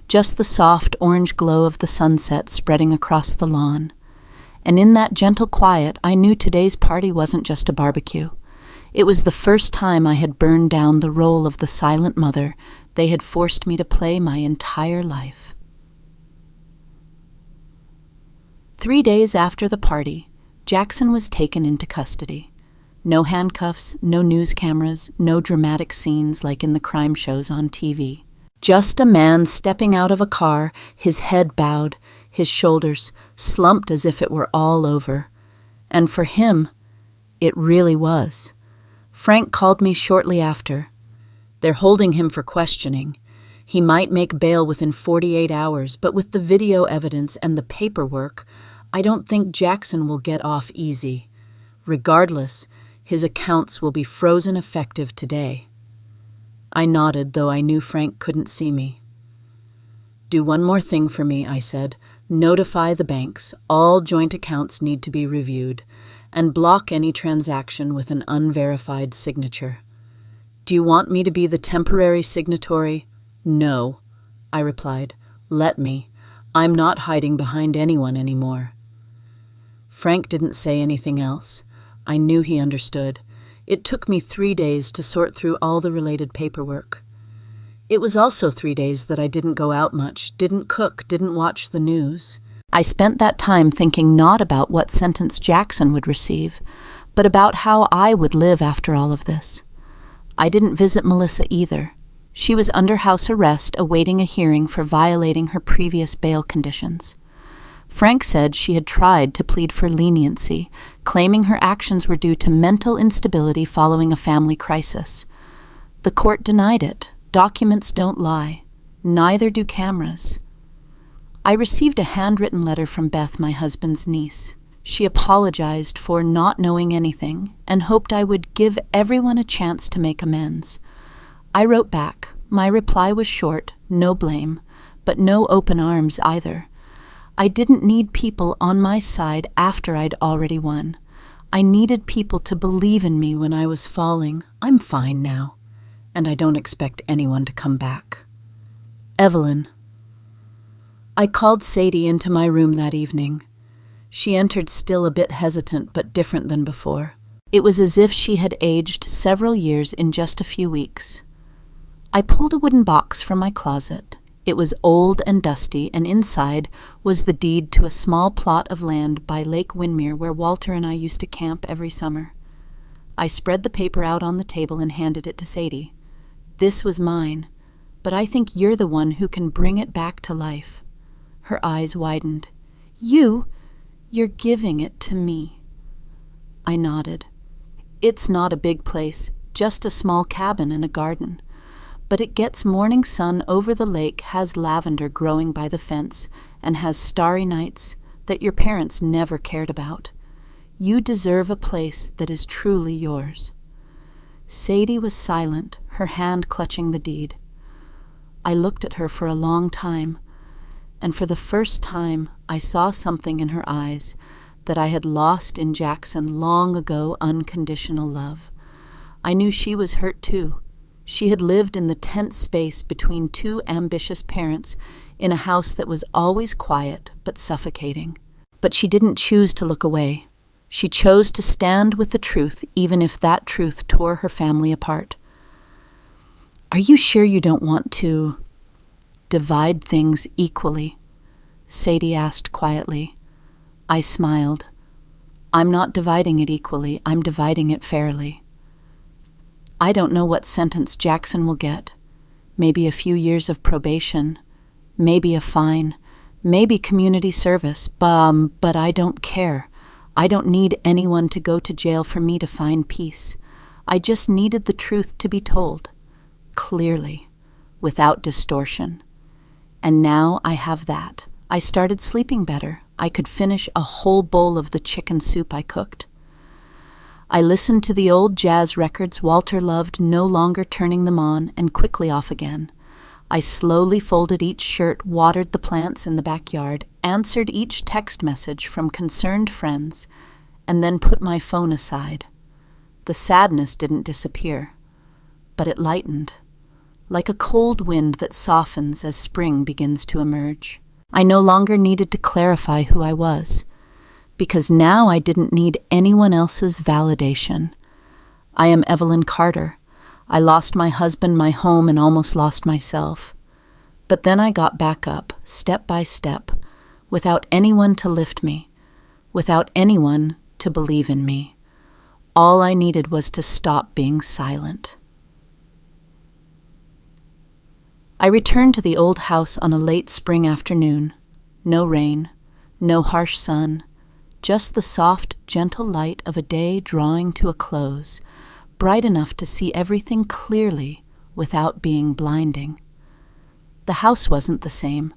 just the soft orange glow of the sunset spreading across the lawn. And in that gentle quiet, I knew today's party wasn't just a barbecue. It was the first time I had burned down the role of the silent mother they had forced me to play my entire life. 3 days after the party, Jackson was taken into custody. No handcuffs, no news cameras, no dramatic scenes like in the crime shows on TV. Just a man stepping out of a car, his head bowed, his shoulders slumped as if it were all over. And for him, it really was. Frank called me shortly after. "They're holding him for questioning. He might make bail within 48 hours, but with the video evidence and the paperwork, I don't think Jackson will get off easy. Regardless, his accounts will be frozen effective today." I nodded, though I knew Frank couldn't see me. "Do one more thing for me," I said. "Notify the banks. All joint accounts need to be reviewed, and block any transaction with an unverified signature." "Do you want me to be the temporary signatory?" "No," I replied. "Let me. I'm not hiding behind anyone anymore." Frank didn't say anything else. I knew he understood. It took me 3 days to sort through all the related paperwork. It was also 3 days that I didn't go out much, didn't cook, didn't watch the news. I spent that time thinking not about what sentence Jackson would receive, but about how I would live after all of this. I didn't visit Melissa either. She was under house arrest awaiting a hearing for violating her previous bail conditions. Frank said she had tried to plead for leniency, claiming her actions were due to mental instability following a family crisis. The court denied it. Documents don't lie. Neither do cameras. I received a handwritten letter from Beth, my husband's niece. She apologized for not knowing anything and hoped I would give everyone a chance to make amends. I wrote back. My reply was short, no blame, but no open arms either. I didn't need people on my side after I'd already won. I needed people to believe in me when I was falling. I'm fine now, and I don't expect anyone to come back. Evelyn. I called Sadie into my room that evening. She entered still a bit hesitant but different than before. It was as if she had aged several years in just a few weeks. I pulled a wooden box from my closet. It was old and dusty, and inside was the deed to a small plot of land by Lake Windermere where Walter and I used to camp every summer. I spread the paper out on the table and handed it to Sadie. "This was mine, but I think you're the one who can bring it back to life." Her eyes widened. You're giving it to me." I nodded. "It's not a big place, just a small cabin and a garden. But it gets morning sun over the lake, has lavender growing by the fence, and has starry nights that your parents never cared about. You deserve a place that is truly yours." Sadie was silent, her hand clutching the deed. I looked at her for a long time, and for the first time I saw something in her eyes that I had lost in Jackson long ago: unconditional love. I knew she was hurt too. She had lived in the tense space between two ambitious parents in a house that was always quiet but suffocating. But she didn't choose to look away. She chose to stand with the truth, even if that truth tore her family apart. "Are you sure you don't want to divide things equally?" Sadie asked quietly. I smiled. "I'm not dividing it equally. I'm dividing it fairly. I don't know what sentence Jackson will get. Maybe a few years of probation, maybe a fine, maybe community service, but I don't care. I don't need anyone to go to jail for me to find peace. I just needed the truth to be told, clearly, without distortion. And now I have that. I started sleeping better. I could finish a whole bowl of the chicken soup I cooked. I listened to the old jazz records Walter loved, no longer turning them on and quickly off again. I slowly folded each shirt, watered the plants in the backyard, answered each text message from concerned friends, and then put my phone aside. The sadness didn't disappear, but it lightened, like a cold wind that softens as spring begins to emerge. I no longer needed to clarify who I was, because now I didn't need anyone else's validation. I am Evelyn Carter. I lost my husband, my home, and almost lost myself. But then I got back up, step by step, without anyone to lift me, without anyone to believe in me. All I needed was to stop being silent. I returned to the old house on a late spring afternoon. No rain, no harsh sun, just the soft, gentle light of a day drawing to a close, bright enough to see everything clearly without being blinding. The house wasn't the same.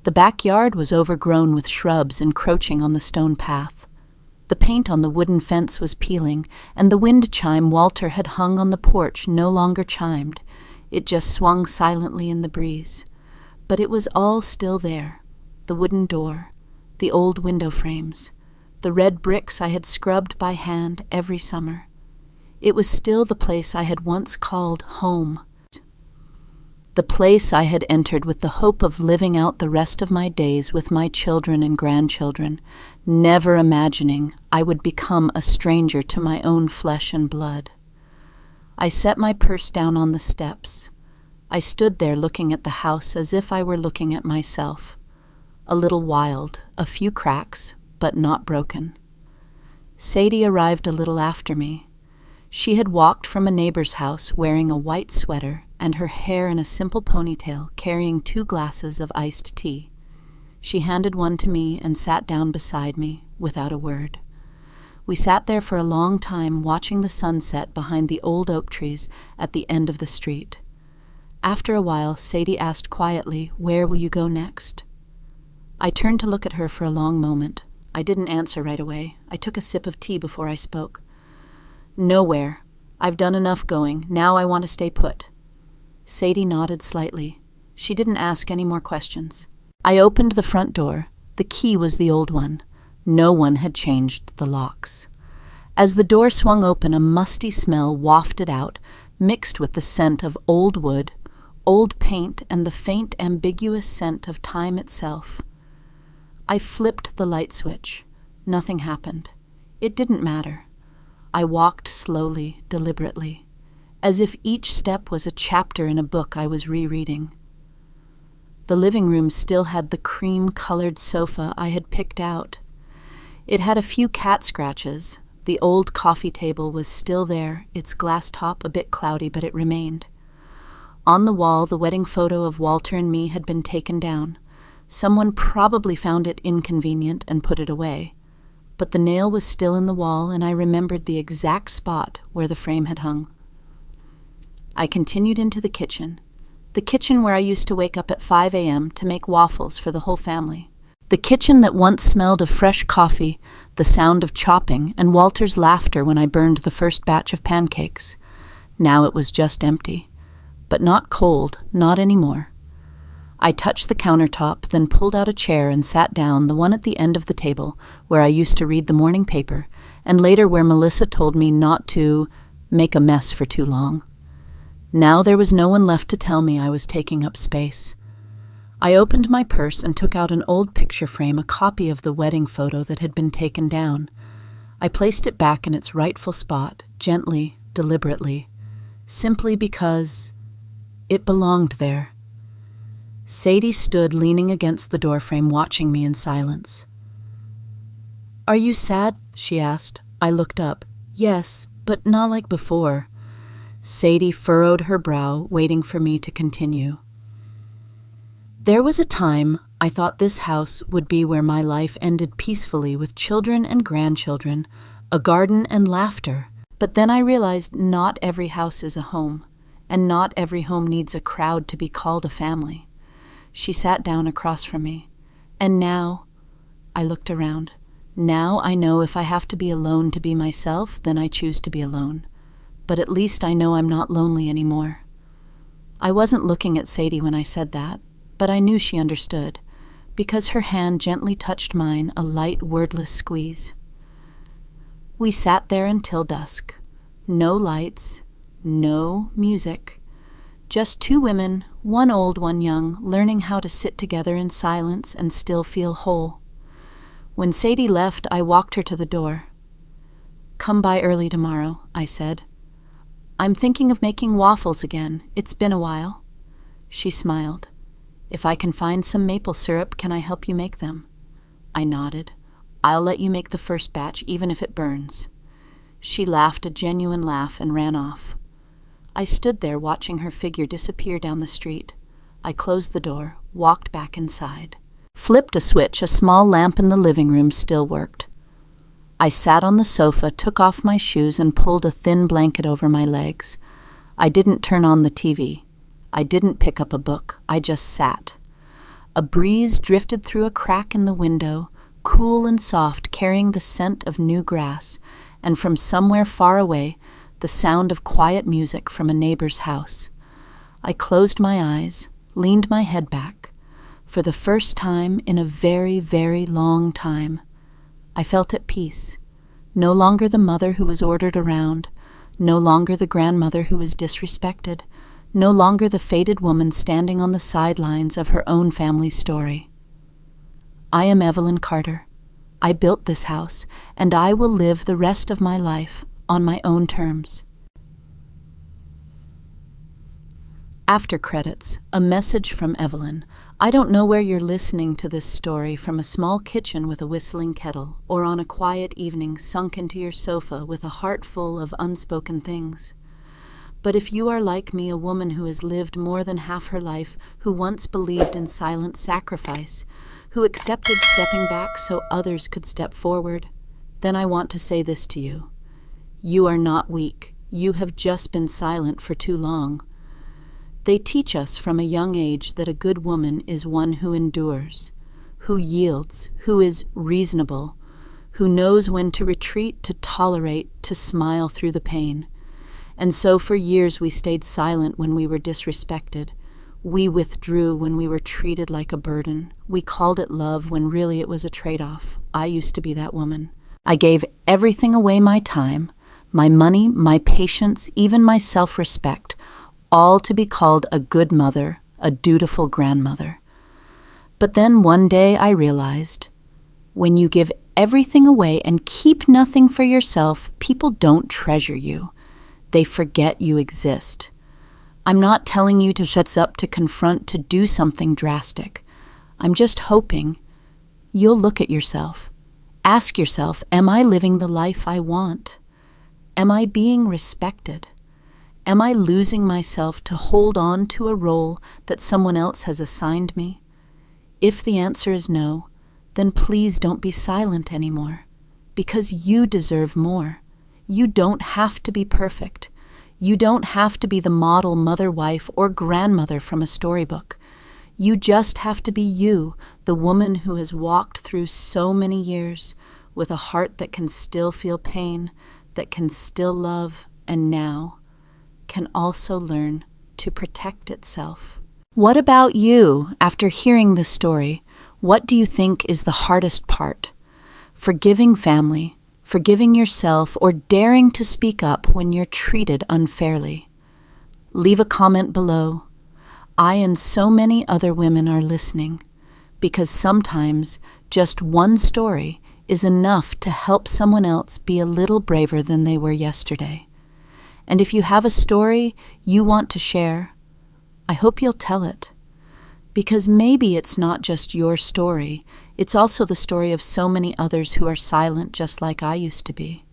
The backyard was overgrown with shrubs encroaching on the stone path. The paint on the wooden fence was peeling, and the wind chime Walter had hung on the porch no longer chimed. It just swung silently in the breeze. But it was all still there: the wooden door, the old window frames, the red bricks I had scrubbed by hand every summer. It was still the place I had once called home, the place I had entered with the hope of living out the rest of my days with my children and grandchildren, never imagining I would become a stranger to my own flesh and blood. I set my purse down on the steps. I stood there looking at the house as if I were looking at myself. A little wild, a few cracks, but not broken. Sadie arrived a little after me. She had walked from a neighbor's house wearing a white sweater and her hair in a simple ponytail, carrying 2 glasses of iced tea. She handed one to me and sat down beside me without a word. We sat there for a long time, watching the sunset behind the old oak trees at the end of the street. After a while, Sadie asked quietly, "Where will you go next?" I turned to look at her for a long moment. I didn't answer right away. I took a sip of tea before I spoke. "Nowhere. I've done enough going. Now I want to stay put." Sadie nodded slightly. She didn't ask any more questions. I opened the front door. The key was the old one. No one had changed the locks. As the door swung open, a musty smell wafted out, mixed with the scent of old wood, old paint, and the faint, ambiguous scent of time itself. I flipped the light switch. Nothing happened. It didn't matter. I walked slowly, deliberately, as if each step was a chapter in a book I was rereading. The living room still had the cream-colored sofa I had picked out. It had a few cat scratches. The old coffee table was still there, its glass top a bit cloudy, but it remained. On the wall, the wedding photo of Walter and me had been taken down. Someone probably found it inconvenient and put it away. But the nail was still in the wall, and I remembered the exact spot where the frame had hung. I continued into the kitchen where I used to wake up at 5 a.m. to make waffles for the whole family. The kitchen that once smelled of fresh coffee, the sound of chopping, and Walter's laughter when I burned the first batch of pancakes. Now it was just empty. but not cold, not anymore. I touched the countertop, then pulled out a chair and sat down, the one at the end of the table, where I used to read the morning paper, and later where Melissa told me not to make a mess for too long. Now there was no one left to tell me I was taking up space. I opened my purse and took out an old picture frame, a copy of the wedding photo that had been taken down. I placed it back in its rightful spot, gently, deliberately, simply because it belonged there. Sadie stood leaning against the doorframe, watching me in silence. "Are you sad?" she asked. I looked up. "Yes, but not like before." Sadie furrowed her brow, waiting for me to continue. "There was a time I thought this house would be where my life ended peacefully with children and grandchildren, a garden and laughter. But then I realized not every house is a home, and not every home needs a crowd to be called a family." She sat down across from me. "And now," I looked around, "now I know if I have to be alone to be myself, then I choose to be alone. But at least I know I'm not lonely anymore." I wasn't looking at Sadie when I said that, but I knew she understood, because her hand gently touched mine, a light, wordless squeeze. We sat there until dusk. No lights, no music. Just two women, one old, one young, learning how to sit together in silence and still feel whole. When Sadie left, I walked her to the door. "Come by early tomorrow," I said. "I'm thinking of making waffles again. It's been a while." She smiled. "If I can find some maple syrup, can I help you make them?" I nodded. "I'll let you make the first batch, even if it burns." She laughed a genuine laugh and ran off. I stood there watching her figure disappear down the street. I closed the door, walked back inside. Flipped a switch, a small lamp in the living room still worked. I sat on the sofa, took off my shoes, and pulled a thin blanket over my legs. I didn't turn on the TV. I didn't pick up a book. I just sat. A breeze drifted through a crack in the window, cool and soft, carrying the scent of new grass, and from somewhere far away, the sound of quiet music from a neighbor's house. I closed my eyes, leaned my head back. For the first time in a very, very long time, I felt at peace. No longer the mother who was ordered around, no longer the grandmother who was disrespected, no longer the faded woman standing on the sidelines of her own family story. I am Evelyn Carter. I built this house, and I will live the rest of my life on my own terms. After credits, a message from Evelyn. I don't know where you're listening to this story, from a small kitchen with a whistling kettle, or on a quiet evening sunk into your sofa with a heart full of unspoken things. But if you are like me, a woman who has lived more than half her life, who once believed in silent sacrifice, who accepted stepping back so others could step forward, then I want to say this to you. You are not weak. You have just been silent for too long. They teach us from a young age that a good woman is one who endures, who yields, who is reasonable, who knows when to retreat, to tolerate, to smile through the pain. And so for years we stayed silent when we were disrespected. We withdrew when we were treated like a burden. We called it love when really it was a trade-off. I used to be that woman. I gave everything away, my time, my money, my patience, even my self-respect, all to be called a good mother, a dutiful grandmother. But then one day I realized, when you give everything away and keep nothing for yourself, people don't treasure you. They forget you exist. I'm not telling you to shut up, to confront, to do something drastic. I'm just hoping you'll look at yourself. Ask yourself, am I living the life I want? Am I being respected? Am I losing myself to hold on to a role that someone else has assigned me? If the answer is no, then please don't be silent anymore, because you deserve more. You don't have to be perfect. You don't have to be the model mother, wife, or grandmother from a storybook. You just have to be you, the woman who has walked through so many years with a heart that can still feel pain, that can still love, and now can also learn to protect itself. What about you? After hearing this story, what do you think is the hardest part? Forgiving family, forgiving yourself, or daring to speak up when you're treated unfairly? Leave a comment below. I and so many other women are listening, because sometimes just one story is enough to help someone else be a little braver than they were yesterday. And if you have a story you want to share, I hope you'll tell it. Because maybe it's not just your story, it's also the story of so many others who are silent just like I used to be.